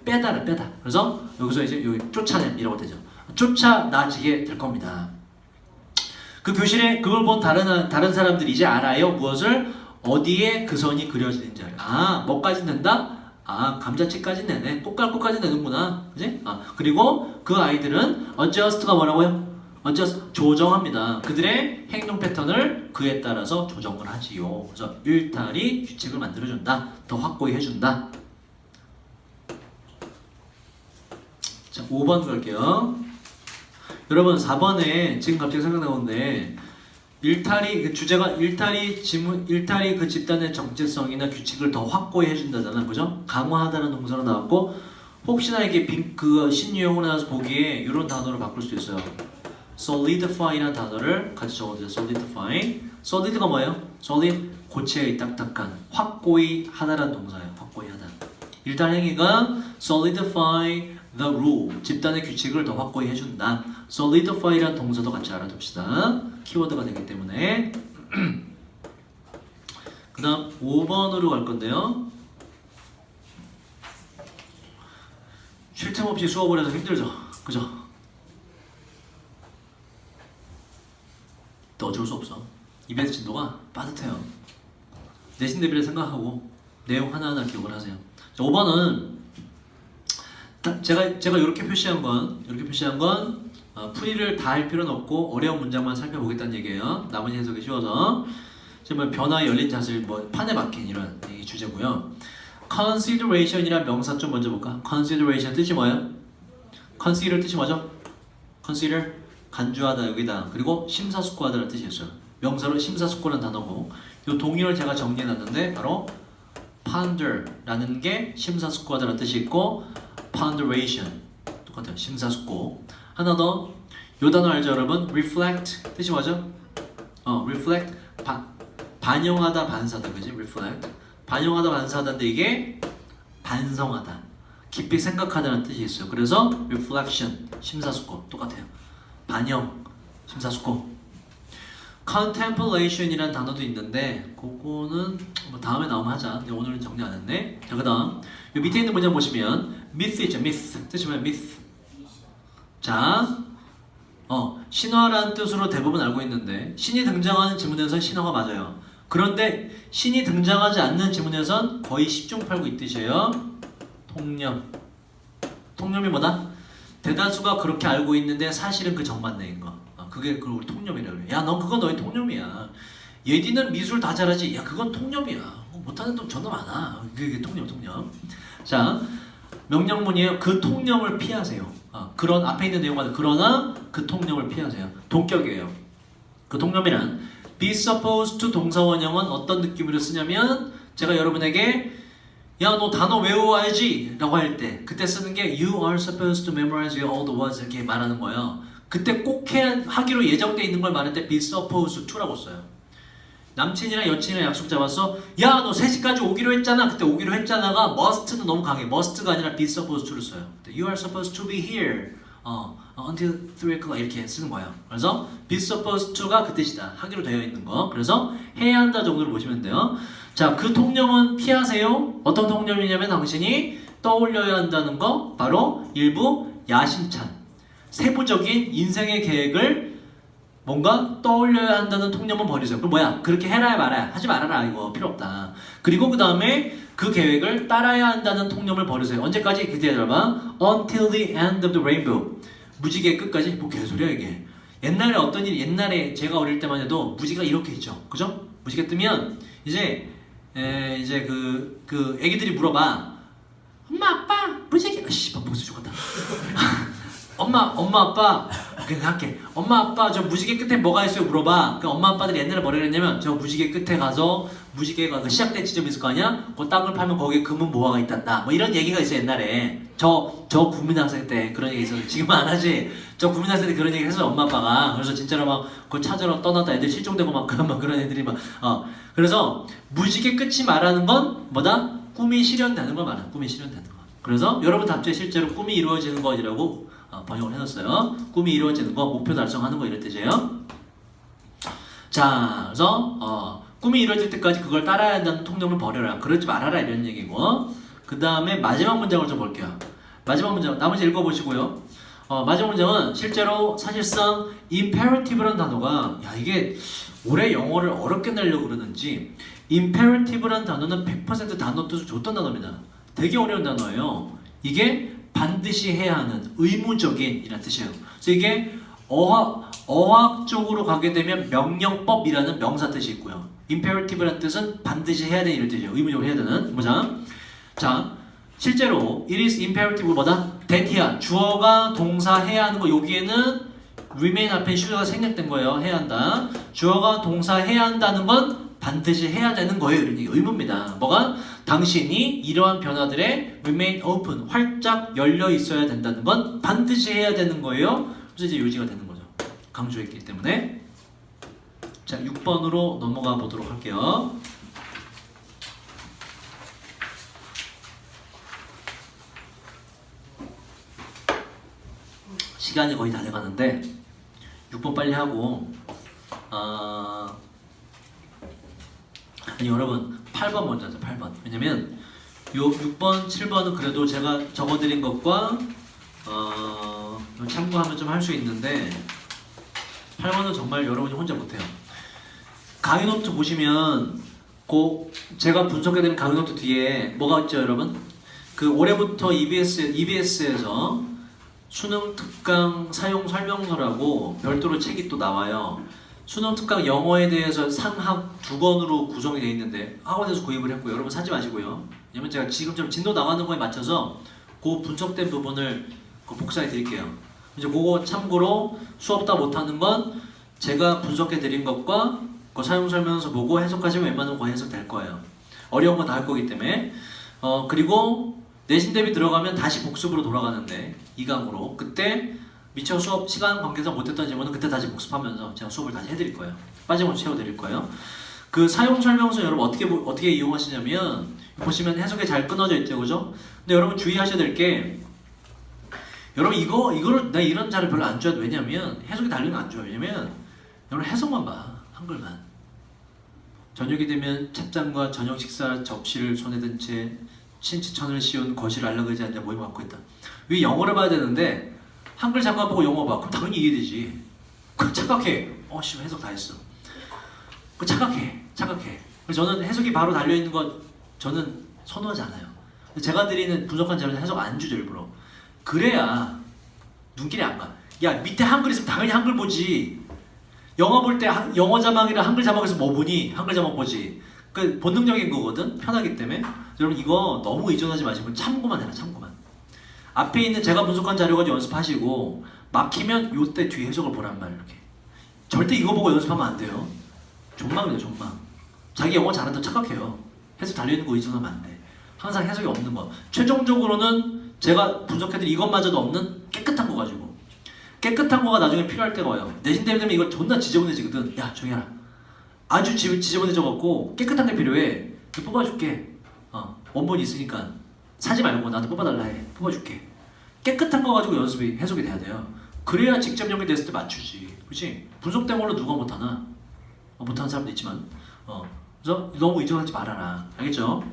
빼다. 그래서 여기서 이제 여기 쫓아냄이라고 되죠. 쫓아나지게 될 겁니다. 그 교실에 그걸 본 다른 사람들이 이제 알아요. 무엇을? 어디에 그 선이 그려지는지 알아요. 뭐까지 된다? 감자칩까지 내네. 꽃갈꽃까지 내는구나. 그지? 그리고 그 아이들은 adjust가 뭐라고요? adjust 조정합니다. 그들의 행동 패턴을 그에 따라서 조정을 하지요. 그래서 일탈이 규칙을 만들어준다. 더 확고히 해준다. 자, 5번 갈게요. 여러분 4번에 지금 갑자기 생각나는데 주제가 일탈이 그 집단의 정체성이나 규칙을 더 확고히 해준다잖아. 그죠? 강화하다는 동사로 나왔고 혹시나 이게 그 신유형으로 나와서 보기에 이런 단어로 바꿀 수 있어요. solidify라는 단어를 같이 적어주세요. solid가 뭐예요? solid 고체의 딱딱한 확고히 하다라는 동사예요. 확고히 하다. 일탈 행위가 solidify the rule 집단의 규칙을 더 확고히 해준다. solidify라는 동사도 같이 알아둡시다. 키워드가 되기 때문에. 그 다음 5번으로 갈 건데요. 쉴 틈 없이 수업을 해서 힘들죠. 그죠? 또 어쩔 수 없어. 이벤트 진도가 빠듯해요. 내신 대비를 생각하고 내용 하나하나 기억을 하세요. 자, 5번은 제가 이렇게 표시한 건 풀이를 다 할 필요는 없고 어려운 문장만 살펴보겠다는 얘기예요. 나머지 해석이 쉬워서. 지금 변화에 열린 자세를 판에 박힌 이런 얘기 주제고요. consideration이란 명사 좀 먼저 볼까? consideration 뜻이 뭐예요? consider 뜻이 뭐죠? consider 간주하다 여기다. 그리고 심사숙고하다라는 뜻이 있어요. 명사로 심사숙고라는 단어고 이 동의어를 제가 정리해놨는데 바로 ponder라는 게 심사숙고하다라는 뜻이 있고 ponderation 똑같아요. 심사숙고. 하나 더. 요 단어 알죠 여러분? reflect 뜻이 뭐죠? reflect 반영하다 반사다. 그지? reflect 반영하다 반사하다인데 이게 반성하다 깊이 생각하다는 뜻이 있어요. 그래서 reflection 심사숙고 똑같아요. 반영 심사숙고. contemplation이라는 단어도 있는데 그거는 다음에 나오면 하자. 근데 오늘은 정리 안 했네. 자, 그 다음 밑에 있는 문장 보시면 myth이죠. myth 뜻이 뭐야? myth. 자, 신화라는 뜻으로 대부분 알고 있는데 신이 등장하는 지문에선 신화가 맞아요. 그런데 신이 등장하지 않는 지문에선 거의 10중 8구 이 뜻이에요. 통념. 통념이 뭐다? 대다수가 그렇게 알고 있는데 사실은 그 정반대인 거. 그게 우리 통념이라고 그래. 야, 넌 그건 너의 통념이야. 얘디는 미술 다 잘하지. 야, 그건 통념이야. 못하는 돈 존나 많아. 그게 통념. 자, 명령문이에요. 그 통념을 피하세요. 그런 앞에 있는 내용은 그러나 그 통념을 피하세요. 동격이에요. 그 통념이란 be supposed to 동사원형은 어떤 느낌으로 쓰냐면 제가 여러분에게 야, 너 단어 외워와야지 라고 할 때 그때 쓰는 게 you are supposed to memorize all the words 이렇게 말하는 거예요. 그때 꼭 하기로 예정되어 있는 걸 말할 때 be supposed to라고 써요. 남친이랑 여친이랑 약속 잡았어. 야, 너 3시까지 오기로 했잖아. 그때 오기로 했잖아가 must는 너무 강해. must가 아니라 be supposed to를 써요. You are supposed to be here. until 3 o'clock 이렇게 쓰는 거예요. 그래서 be supposed to가 그 뜻이다. 하기로 되어 있는 거. 그래서 해야 한다 정도로 보시면 돼요. 자, 그 통념은 피하세요. 어떤 통념이냐면 당신이 떠올려야 한다는 거 바로 일부 야심찬 세부적인 인생의 계획을 뭔가 떠올려야 한다는 통념은 버리세요. 그럼 뭐야? 그렇게 해라 말아야 하지 말아라 이거 필요 없다. 그리고 그 다음에 그 계획을 따라야 한다는 통념을 버리세요. 언제까지? 기대해봐. Until the end of the rainbow. 무지개 끝까지? 뭐 개소리야 이게. 옛날에 어떤 일이 옛날에 제가 어릴 때만 해도 무지개가 이렇게 있죠. 그죠? 무지개 뜨면 이제 그 애기들이 물어봐. 엄마 아빠 무지개. 씨발 보수 죽었다. 엄마 아빠 그냥 할게. 엄마 아빠 저 무지개 끝에 뭐가 있어요 물어봐. 그 엄마 아빠들이 옛날에 뭐라 했냐면 저 무지개 끝에 가서 무지개가 그 시작된 지점이 있을 거 아니야? 그 땅을 팔면 거기에 금은 보화가 있단다. 뭐 이런 얘기가 있어 옛날에. 저 국민학생 때 그런 얘기 있었는데 지금은 안 하지. 저 국민학생 때 그런 얘기 했어요 엄마 아빠가. 그래서 진짜로 막 그거 찾으러 떠났다 애들 실종되고 막 그런 애들이 막 그래서 무지개 끝이 말하는 건 뭐다? 꿈이 실현되는 걸 말하는. 꿈이 실현되는 거. 그래서 여러분 답지에 실제로 꿈이 이루어지는 것이라고 번역을 해놨어요. 꿈이 이루어지는 거, 목표 달성하는 거 이런 뜻이에요. 자, 그래서 꿈이 이루어질 때까지 그걸 따라야 한다는 통념을 버려라. 그러지 말아라 이런 얘기고. 그 다음에 마지막 문장을 좀 볼게요. 마지막 문장, 나머지 읽어보시고요. 마지막 문장은 실제로 사실상 imperative라는 단어가 이게 올해 영어를 어렵게 내려고 그러는지 imperative라는 단어는 100% 단어 뜻을 줬던 단어입니다. 되게 어려운 단어예요. 이게 반드시 해야 하는 의무적인 이라는 뜻이에요. 그래서 이게 어학적으로 가게 되면 명령법이라는 명사 뜻이 있고요. imperative라는 뜻은 반드시 해야 되는 이런 뜻이에요. 의무적으로 해야 되는. 보자. 자, 실제로 it is imperative 뭐다? that이야. 주어가 동사 해야 하는 거 여기에는 remain 앞에 shoulda가 생략된 거예요. 해야 한다. 주어가 동사 해야 한다는 건 반드시 해야 되는 거예요. 이런 얘기 의무입니다. 뭐가? 당신이 이러한 변화들에 remain open, 활짝 열려 있어야 된다는 건 반드시 해야 되는 거예요. 그래서 이제 요지가 되는 거죠. 강조했기 때문에. 자, 6번으로 넘어가 보도록 할게요. 시간이 거의 다 돼가는데 6번 빨리 하고 아니 여러분 8번 먼저 하자. 8번. 왜냐면 요 6번, 7번은 그래도 제가 적어드린 것과 참고하면 좀 할 수 있는데 8번은 정말 여러분이 혼자 못해요. 강의 노트 보시면 제가 분석해드린 강의 노트 뒤에 뭐가 있죠 여러분? 그 올해부터 EBS에서 수능 특강 사용 설명서라고 별도로 책이 또 나와요. 수능 특강 영어에 대해서 상학 2권으로 구성이 되어 있는데 학원에서 구입을 했고요. 여러분 사지 마시고요. 왜냐면 제가 지금처럼 진도 나가는 거에 맞춰서 그 분석된 부분을 복사해 드릴게요. 이제 그거 참고로 수업 다 못하는 건 제가 분석해 드린 것과 그 사용 설명서 보고 해석하시면 웬만하면 거의 해석될 거예요. 어려운 건 다 할 거기 때문에. 그리고 내신 대비 들어가면 다시 복습으로 돌아가는데 2강으로 그때 미처 수업 시간 관계상 못했던 질문은 그때 다시 복습하면서 제가 수업을 다시 해드릴 거예요. 빠짐없이 채워드릴 거예요. 그 사용 설명서 여러분 어떻게 이용하시냐면 보시면 해석이 잘 끊어져 있죠, 그죠? 근데 여러분 주의하셔야 될 게 여러분 이거를 나 이런 자료 별로 안 좋아해도 왜냐면 해석이 다른 거 안 좋아요. 왜냐면 여러분 해석만 봐, 한글만. 저녁이 되면 찻잔과 저녁 식사 접시를 손에 든 채 신치천을 씌운 거실을 알라그지 앉아 모임 갖고 있다. 위 영어를 봐야 되는데 한글 잠깐 보고 영어 봐. 그럼 당연히 이해되지. 그 착각해. 씨 해석 다 했어. 그 착각해. 그래서 저는 해석이 바로 달려있는 거 저는 선호하지 않아요. 제가 드리는 분석한 자료는 해석 안 주죠 일부러. 그래야 눈길이 안 가. 야 밑에 한글 있으면 당연히 한글 보지. 영어 볼 때 영어 자막이랑 한글 자막에서 뭐 보니? 한글 자막 보지. 그 본능적인 거거든. 편하기 때문에. 여러분 이거 너무 의존하지 마시고 참고만 해라. 참고만. 앞에 있는 제가 분석한 자료 가지고 연습하시고 막히면 요때 뒤에 해석을 보란 말이에요. 이렇게. 절대 이거 보고 연습하면 안 돼요. 존망이에요. 존망. 자기 영어 잘한다고 착각해요. 해석 달려있는 거 의존하면 안 돼. 항상 해석이 없는 거. 최종적으로는 제가 분석해드린 이것마저도 없는 깨끗한 거 가지고. 깨끗한 거가 나중에 필요할 때가 와요. 내신 되면 이거 존나 지저분해지거든. 야 조용히 해라. 아주 지저분해져갖고 깨끗한 게 필요해. 이거 뽑아줄게. 원본이 있으니까 사지 말고 나한테 뽑아달라 해. 뽑아줄게. 깨끗한 거 가지고 연습이 해석이 돼야 돼요. 그래야 직접 연결됐을 때 맞추지. 그렇지? 분석된 걸로 누가 못하나? 못하는 사람도 있지만 그래서 너무 의존하지 말아라. 알겠죠?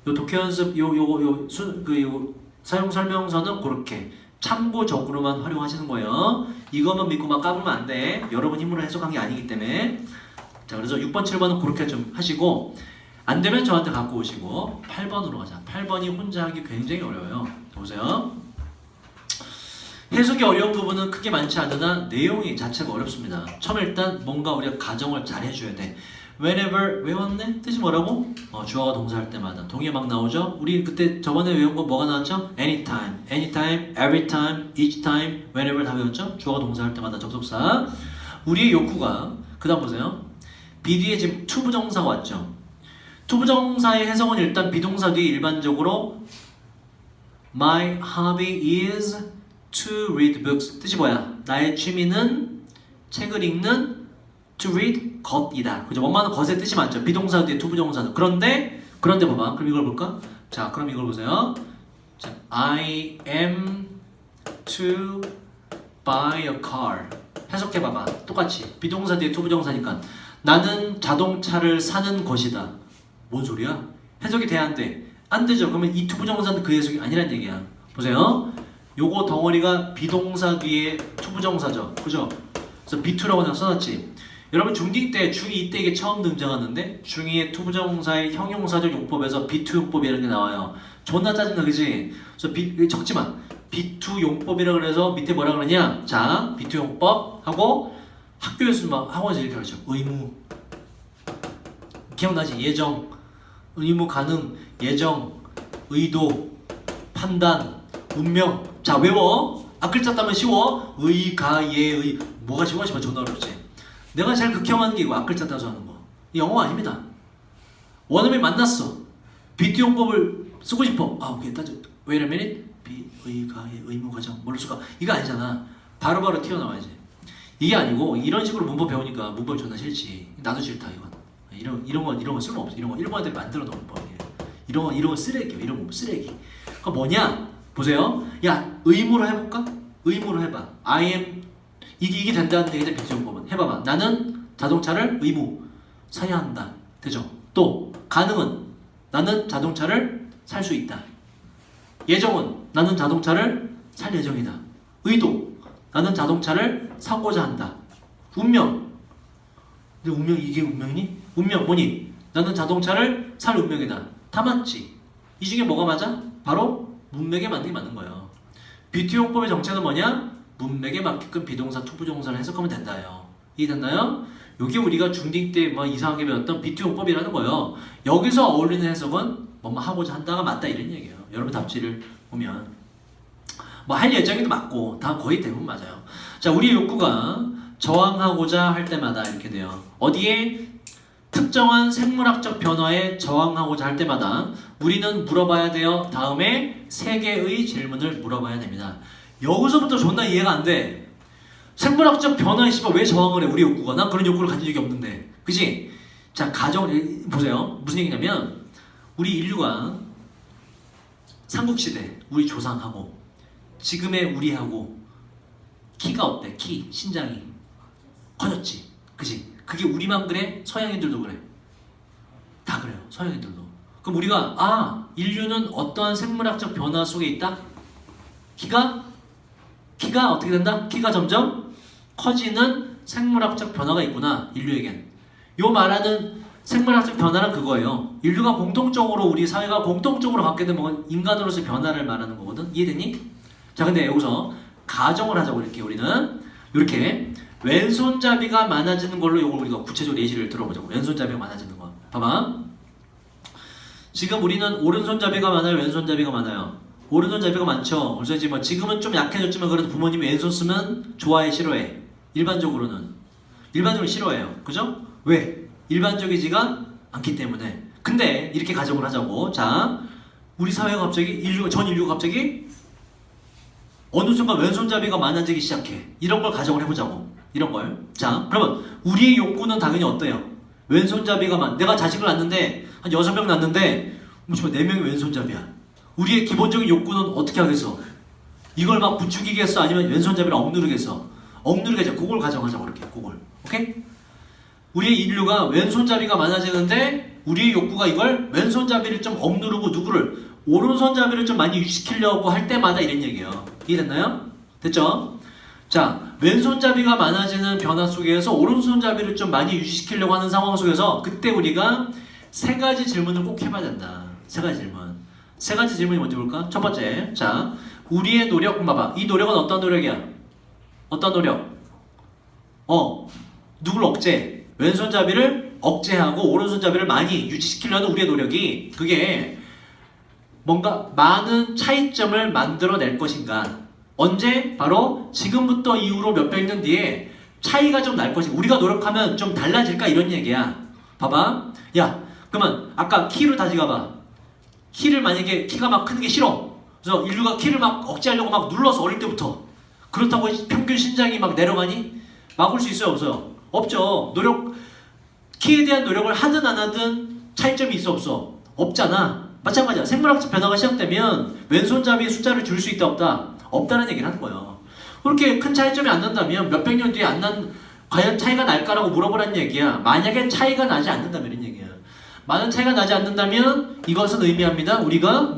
요 독해 연습 요 사용 설명서는 그렇게 참고적으로만 활용하시는 거예요. 이것만 믿고 막 까불면 안 돼. 여러분 힘으로 해석한 게 아니기 때문에. 자, 그래서 6번, 7번은 그렇게 좀 하시고 안 되면 저한테 갖고 오시고 8번으로 가자. 8번이 혼자 하기 굉장히 어려워요. 보세요. 해석이 어려운 부분은 크게 많지 않으나 내용이 자체가 어렵습니다. 처음에 일단 뭔가 우리가 가정을 잘 해줘야 돼. Whenever 외웠네? 뜻이 뭐라고? 주어가 동사할 때마다 동의어 막 나오죠? 우리 그때 저번에 외운 거 뭐가 나왔죠? Anytime, anytime, every time, each time, whenever 다 외웠죠? 주어가 동사할 때마다 접속사. 우리의 욕구가 그 다음 보세요. be 뒤에 지금 to 부정사가 왔죠? to 부정사의 해석은 일단 비동사 뒤에 일반적으로 My hobby is to read books. 뜻이 뭐야? 나의 취미는 책을 읽는 to read 것이다. 그죠? 원만한 것의 뜻이 맞죠? 비동사 뒤에 to 부정사는. 그런데 봐봐. 그럼 이걸 볼까? 자, 그럼 이걸 보세요. 자, I am to buy a car. 해석해 봐봐. 똑같이 비동사 뒤에 to 부정사니까 나는 자동차를 사는 것이다. 뭔 소리야? 해석이 돼야 안 돼? 안 되죠. 그러면 이 to 부정사는 그 해석이 아니란 얘기야. 보세요. 요거 덩어리가 비동사 뒤에 to 부정사죠. 그죠? 그래서 B2라고 그냥 써놨지. 여러분 중2 때, 중2 때 이게 처음 등장하는데 중2의 to 부정사의 형용사적 용법에서 B2 용법이라는 게 나와요. 존나 짜증나, 그지? 그래서 적지 마. B2 용법이라 그래서 밑에 뭐라 그러냐? 자, B2 용법 하고 학교에서 막 학원에서 이렇게 하죠. 의무. 기억나지? 예정, 의무 가능, 예정, 의도, 판단, 운명. 자, 외워. 앞글자 따면 쉬워. 의, 가, 예, 의. 뭐가 쉬워? 존나 어렵지. 내가 제일 극혐하는 게 이거 앞글자 따서 하는 거. 이 영어 아닙니다. 원어민 만났어. B2 용법을 쓰고 싶어. 오케이, 따져. Wait a minute. 비, 의, 가, 예, 의무, 과정, 뭘로 쓸까? 이거 아니잖아. 바로바로 튀어나와야지. 이게 아니고 이런 식으로 문법 배우니까 문법 존나 싫지. 나도 싫다 이건. 이런 거 쓸모없어. 이런 거 일본애들 만들어 놓은 법이에요. 이런 거 쓰레기요. 이런 거 쓰레기. 그거 뭐냐? 보세요. 야, 의무로 해볼까? 의무로 해봐. I am 이게 된다는 얘기죠. 비정법은 해봐봐. 나는 자동차를 의무 사야 한다. 되죠? 또 가능은 나는 자동차를 살 수 있다. 예정은 나는 자동차를 살 예정이다. 의도 나는 자동차를 사고자 한다. 운명 근데 운명 이게 운명이니? 운명 뭐니? 나는 자동차를 살 운명이다. 다 맞지? 이 중에 뭐가 맞아? 바로 문맥에 맞는 게 맞는 거예요. B2 용법의 정체는 뭐냐? 문맥에 맞게끔 비동사, 투부정사를 해석하면 된다요. 이해됐나요? 이게 우리가 중2 때 뭐 이상하게 배웠던 B2 용법이라는 거예요. 여기서 어울리는 해석은 뭐뭐 하고자 한다가 맞다 이런 얘기예요. 여러분 답지를 보면 뭐 할 예정에도 맞고 다 거의 대부분 맞아요. 자, 우리의 욕구가 저항하고자 할 때마다 이렇게 돼요. 어디에? 특정한 생물학적 변화에 저항하고자 할 때마다 우리는 물어봐야 돼요. 다음에 3개의 질문을 물어봐야 됩니다. 여기서부터 존나 이해가 안 돼. 생물학적 변화에 씨발 왜 저항을 해? 우리 욕구가. 난 그런 욕구를 가진 적이 없는데. 그치? 자, 보세요. 무슨 얘기냐면 우리 인류가 삼국시대 우리 조상하고 지금의 우리하고 키가 어때? 키, 신장이 커졌지. 그치? 그게 우리만 그래? 서양인들도 그래. 다 그래요. 서양인들도. 그럼 우리가 인류는 어떠한 생물학적 변화 속에 있다? 키가 어떻게 된다? 키가 점점 커지는 생물학적 변화가 있구나. 인류에겐. 요 말하는 생물학적 변화는 그거예요. 인류가 공통적으로 우리 사회가 공통적으로 갖게 된 뭐 인간으로서의 변화를 말하는 거거든. 이해됐니? 자, 근데 여기서 가정을 하자고 이렇게 우리는 이렇게 왼손잡이가 많아지는 걸로 이걸 우리가 구체적으로 예시를 들어보자고. 왼손잡이가 많아지는 거. 봐봐. 지금 우리는 오른손잡이가 많아요? 왼손잡이가 많아요? 오른손잡이가 많죠. 그래서 뭐 지금은 좀 약해졌지만 그래도 부모님이 왼손 쓰면 좋아해, 싫어해? 일반적으로는 싫어해요. 그죠? 왜? 일반적이지가 않기 때문에. 근데 이렇게 가정을 하자고. 자, 우리 사회가 갑자기 전 인류가 갑자기 어느 순간 왼손잡이가 많아지기 시작해. 이런 걸 가정을 해보자고. 이런 걸. 자, 그러면 우리의 욕구는 당연히 어때요? 왼손잡이가 내가 자식을 낳는데 한 6명 낳는데 뭐지만 4명이 왼손잡이야. 우리의 기본적인 욕구는 어떻게 하겠어? 이걸 막 부추기겠어? 아니면 왼손잡이를 억누르겠어? 억누르겠죠. 그걸 가정하자 그렇게. 그걸. 오케이? 우리의 인류가 왼손잡이가 많아지는데 우리의 욕구가 이걸 왼손잡이를 좀 억누르고 누구를 오른손잡이를 좀 많이 유지시키려고 할 때마다 이런 얘기예요. 이해됐나요? 됐죠? 자, 왼손잡이가 많아지는 변화 속에서 오른손잡이를 좀 많이 유지시키려고 하는 상황 속에서 그때 우리가 3가지 질문을 꼭 해봐야 된다. 3가지 질문. 3가지 질문이 뭔지 볼까? 첫 번째, 자, 우리의 노력, 봐봐. 이 노력은 어떤 노력이야? 어떤 노력? 누굴 억제? 왼손잡이를 억제하고 오른손잡이를 많이 유지시키려는 우리의 노력이 그게 뭔가 많은 차이점을 만들어낼 것인가? 언제? 바로 지금부터 이후로 몇백 년 뒤에 차이가 좀 날 것인가? 우리가 노력하면 좀 달라질까? 이런 얘기야. 봐봐. 야, 그러면 아까 키로 다시 가봐. 키를 만약에 키가 막 크는 게 싫어. 그래서 인류가 키를 막 억제하려고 막 눌러서 어릴 때부터. 그렇다고 평균 신장이 막 내려가니? 막을 수 있어요? 없어요? 없죠. 키에 대한 노력을 하든 안 하든 차이점이 있어? 없어? 없잖아. 마찬가지야. 생물학적 변화가 시작되면 왼손잡이의 숫자를 줄 수 있다 없다? 없다는 얘기를 하는 거예요. 그렇게 큰 차이점이 안 난다면 몇백 년 뒤에 과연 차이가 날까라고 물어보라는 얘기야. 만약에 차이가 나지 않는다면 이런 얘기야. 많은 차이가 나지 않는다면 이것은 의미합니다. 우리가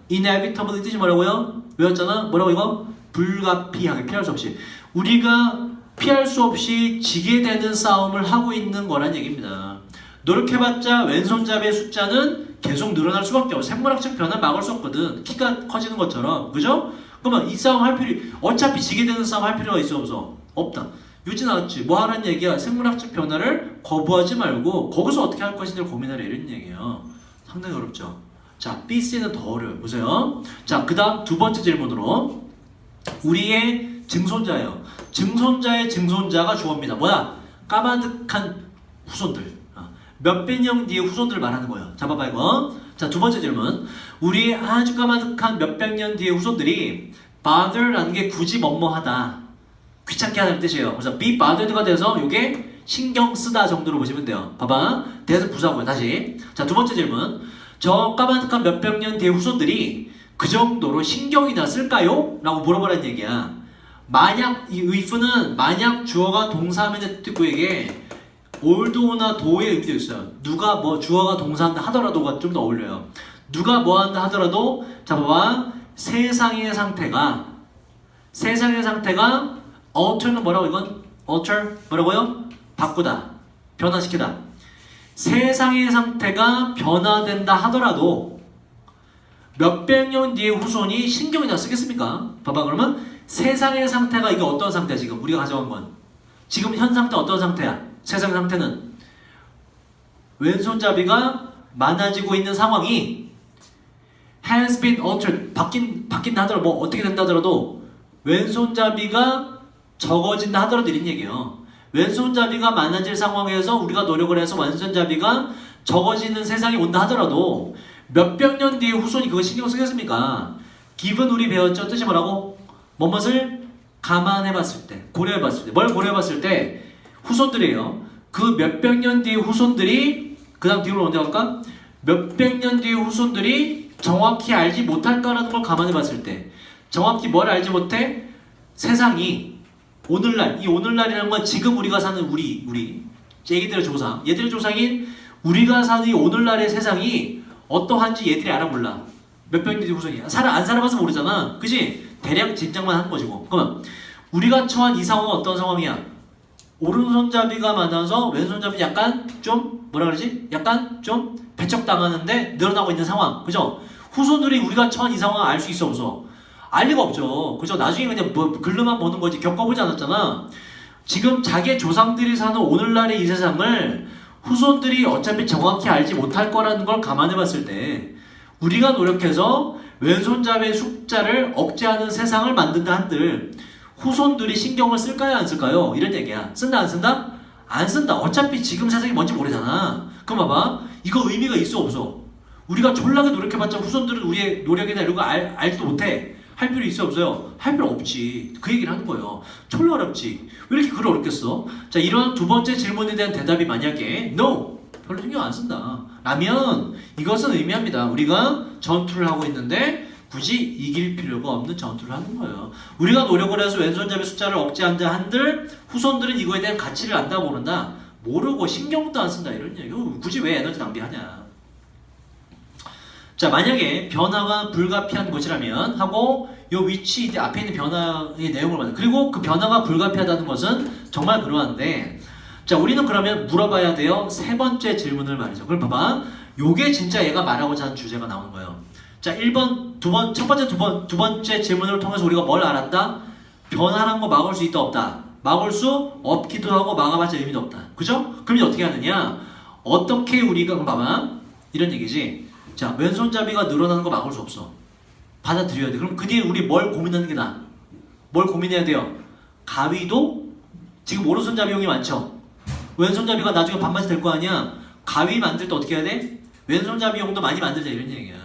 inevitably 뜻이 뭐라고요? 외웠잖아? 뭐라고 이거? 불가피하게 피할 수 없이. 우리가 피할 수 없이 지게 되는 싸움을 하고 있는 거란 얘기입니다. 노력해봤자 왼손잡이의 숫자는 계속 늘어날 수밖에 없어. 생물학적 변화 막을 수 없거든. 키가 커지는 것처럼. 그죠? 그러면 이 싸움 할 어차피 지게 되는 싸움 할 필요가 있어 없어? 없다. 유지 나왔지. 뭐 하라는 얘기야? 생물학적 변화를 거부하지 말고 거기서 어떻게 할 것인지를 고민하라 이런 얘기예요. 상당히 어렵죠. 자, BC는 더 어려워요. 보세요. 자, 그 다음 2번째 질문으로 우리의 증손자예요. 증손자의 증손자가 주어입니다. 뭐야? 까마득한 후손들. 몇백 년 뒤의 후손들을 말하는 거예요. 잡아봐 이거. 자, 2번째 질문. 우리의 아주 까마득한 몇백 년 뒤의 후손들이 bother라는 게 굳이 뭐뭐하다. 귀찮게 하는 뜻이에요. 그래서 be bothered가 돼서 이게 신경 쓰다 정도로 보시면 돼요. 봐봐. 대해서 부사고요. 다시. 자, 2번째 질문. 저 까마득한 몇백 년 뒤의 후손들이 그 정도로 신경이나 쓸까요? 라고 물어보라는 얘기야. 만약 이 if는 만약 주어가 동사면의 뜻구에게 올도나 도의 의미도 있어요. 누가 뭐 주어가 동사한다 하더라도가 좀 더 어울려요. 누가 뭐 한다 하더라도 자 봐봐. 세상의 상태가 alter는 뭐라고 이건? alter 뭐라고요? 바꾸다. 변화시키다. 세상의 상태가 변화된다 하더라도 몇백 년 뒤의 후손이 신경이나 쓰겠습니까? 봐봐 그러면 세상의 상태가 이게 어떤 상태야 지금 우리가 가져간 건 지금 현 상태 어떤 상태야? 세상 상태는 왼손잡이가 많아지고 있는 상황이 has been altered 바뀐다 하더라도 뭐 어떻게 된다 하더라도 왼손잡이가 적어진다 하더라도 이런 얘기예요. 왼손잡이가 많아질 상황에서 우리가 노력을 해서 왼손잡이가 적어지는 세상이 온다 하더라도 몇백 년 뒤에 후손이 그거 신경 쓰겠습니까? given 우리 배웠죠? 뜻이 뭐라고? 뭐뭇을 감안해봤을 때 고려해봤을 때 뭘 고려해봤을 때 후손들이에요. 그 몇백 년 뒤의 후손들이 그 다음 뒤로 언제 갈까? 몇백 년 뒤의 후손들이 정확히 알지 못할까라는 걸 감안해봤을 때 정확히 뭘 알지 못해? 세상이 오늘날 이 오늘날이라는 건 지금 우리가 사는 우리 얘들의 조상 얘들의 조상인 우리가 사는 이 오늘날의 세상이 어떠한지 얘들이 알아 몰라. 몇백 년 뒤의 후손이 안 살아봐서 모르잖아. 그치? 대략 짐작만 하는 것이고. 그러면 우리가 처한 이 상황은 어떤 상황이야? 오른손잡이가 많아서 왼손잡이 약간 좀 뭐라 그러지? 약간 좀 배척당하는데 늘어나고 있는 상황. 그죠? 후손들이 우리가 처한 이 상황을 알 수 있어 없어? 알 리가 없죠. 그죠? 나중에 그냥 뭐 글로만 보는 거지 겪어보지 않았잖아. 지금 자기 조상들이 사는 오늘날의 이 세상을 후손들이 어차피 정확히 알지 못할 거라는 걸 감안해 봤을 때 우리가 노력해서 왼손잡이의 숫자를 억제하는 세상을 만든다 한들 후손들이 신경을 쓸까요? 안 쓸까요? 이런 얘기야. 쓴다 안 쓴다? 안 쓴다. 어차피 지금 세상이 뭔지 모르잖아. 그럼 봐봐. 이거 의미가 있어 없어? 우리가 졸라게 노력해봤자 후손들은 우리의 노력이나 이런 거 알지도 못해. 할 필요 있어 없어요? 할 필요 없지. 그 얘기를 하는 거예요. 졸라 어렵지. 왜 이렇게 글을 어렵겠어? 자, 이러한 두 번째 질문에 대한 대답이 만약에 No! 별로 신경 안 쓴다. 라면 이것은 의미합니다. 우리가 전투를 하고 있는데 굳이 이길 필요가 없는 전투를 하는 거예요. 우리가 노력을 해서 왼손잡이 숫자를 억제한다 한들 후손들은 이거에 대한 가치를 안다 모른다. 모르고 신경도 안 쓴다 이런 얘기예요. 굳이 왜 에너지 낭비하냐. 자, 만약에 변화가 불가피한 것이라면 하고 요 위치 이제 앞에 있는 변화의 내용을 봐요. 그리고 그 변화가 불가피하다는 것은 정말 그러한데 자, 우리는 그러면 물어봐야 돼요. 세 번째 질문을 말이죠. 그럼 봐봐. 요게 진짜 얘가 말하고자 하는 주제가 나오는 거예요. 자, 1번, 첫 번째, 두 번째 질문을 통해서 우리가 뭘 알았다? 변화란 거 막을 수 있다, 없다? 막을 수 없기도 하고 막아봤자 의미도 없다. 그죠? 그럼 이제 어떻게 하느냐? 어떻게 우리가, 그럼 봐봐. 이런 얘기지. 자, 왼손잡이가 늘어나는 거 막을 수 없어. 받아들여야 돼. 그럼 그 뒤에 우리 뭘 고민하는 게 나아? 뭘 고민해야 돼요? 가위도 지금 오른손잡이용이 많죠? 왼손잡이가 나중에 반반씩 될 거 아니야? 가위 만들 때 어떻게 해야 돼? 왼손잡이용도 많이 만들자 이런 얘기야.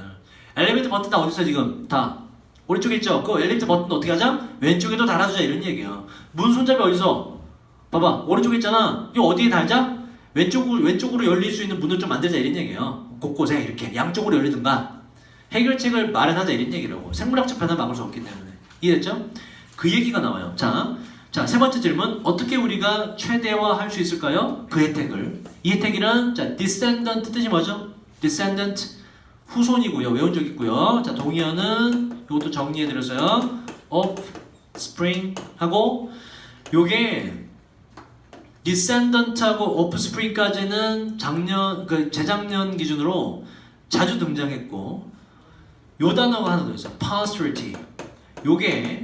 엘리베이터 버튼 다 어딨어 지금? 다 오른쪽에 있죠? 그 엘리베이터 버튼 어떻게 하자? 왼쪽에도 달아주자 이런 얘기야. 문 손잡이 어디서? 봐봐 오른쪽에 있잖아. 이거 어디에 달자? 왼쪽으로 열릴 수 있는 문을 좀 만들자 이런 얘기예요. 곳곳에 이렇게 양쪽으로 열리든가 해결책을 마련하자 이런 얘기라고. 생물학적 변화 막을 수 없기 때문에. 이해됐죠? 그 얘기가 나와요. 자, 세 번째 질문. 어떻게 우리가 최대화할 수 있을까요? 그 혜택을. 이 혜택이란 자, descendant 뜻이 뭐죠? descendant 후손이고요. 외운 적 있고요. 자, 동의어는 이것도 정리해드렸어요. offspring 하고 요게 descendant하고 offspring까지는 재작년 기준으로 자주 등장했고 요 단어가 하나 더 있어요. posterity. 요게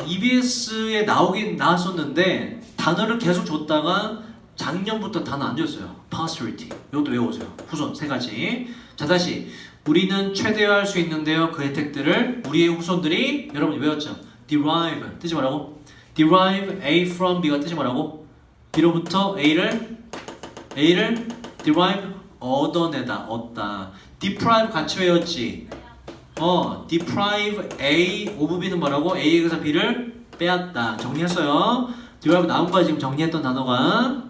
EBS에 나오긴 나왔었는데 단어를 계속 줬다가 작년부터 단어 안 줬어요. posterity. 이것도 외워오세요. 후손 세 가지. 자, 다시 우리는 최대화할 수 있는데요. 그 혜택들을 우리의 후손들이 여러분이 외웠죠. derive 뜻이 뭐라고? derive A from B가 뜻이 뭐라고? B로부터 A를 derive 얻어내다, 얻다. deprive 같이 외웠지. deprive A of B는 뭐라고? A에게서 B를 빼앗다. 정리했어요. derive 나온 거야 지금 정리했던 단어가.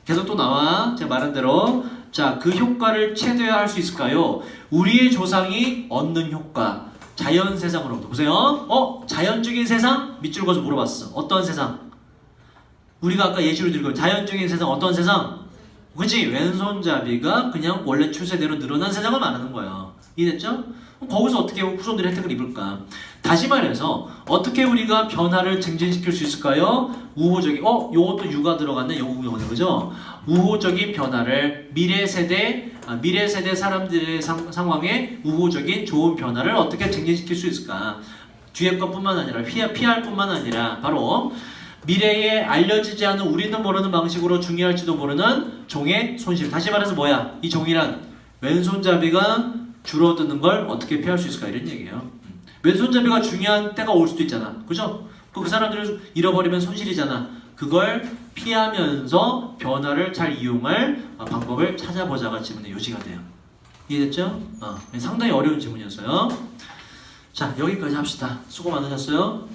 계속 또 나와. 제가 말한 대로. 자, 그 효과를 최대화할 수 있을까요? 우리의 조상이 얻는 효과. 자연 세상으로부터. 보세요. 자연적인 세상? 밑줄 그어서 물어봤어. 어떤 세상? 우리가 아까 예시로 들고 자연적인 세상 어떤 세상? 그치? 왼손잡이가 그냥 원래 추세대로 늘어난 세상을 말하는 거예요. 이해됐죠? 거기서 어떻게 후손들이 혜택을 입을까? 다시 말해서 어떻게 우리가 변화를 증진시킬 수 있을까요? 우호적인 요것도 유가 들어갔네. 영국영어네. 그죠? 우호적인 변화를 미래 세대 사람들의 상황에 우호적인 좋은 변화를 어떻게 증진시킬 수 있을까? 뒤에 것뿐만 아니라 피할 뿐만 아니라 바로 미래에 알려지지 않은 우리는 모르는 방식으로 중요할지도 모르는 종의 손실. 다시 말해서 뭐야? 이 종이란 왼손잡이가 줄어드는 걸 어떻게 피할 수 있을까 이런 얘기예요. 왼손잡이가 중요한 때가 올 수도 있잖아. 그죠? 그 사람들을 잃어버리면 손실이잖아. 그걸 피하면서 변화를 잘 이용할 방법을 찾아보자가 질문의 요지가 돼요. 이해됐죠? 상당히 어려운 질문이었어요. 자, 여기까지 합시다. 수고 많으셨어요.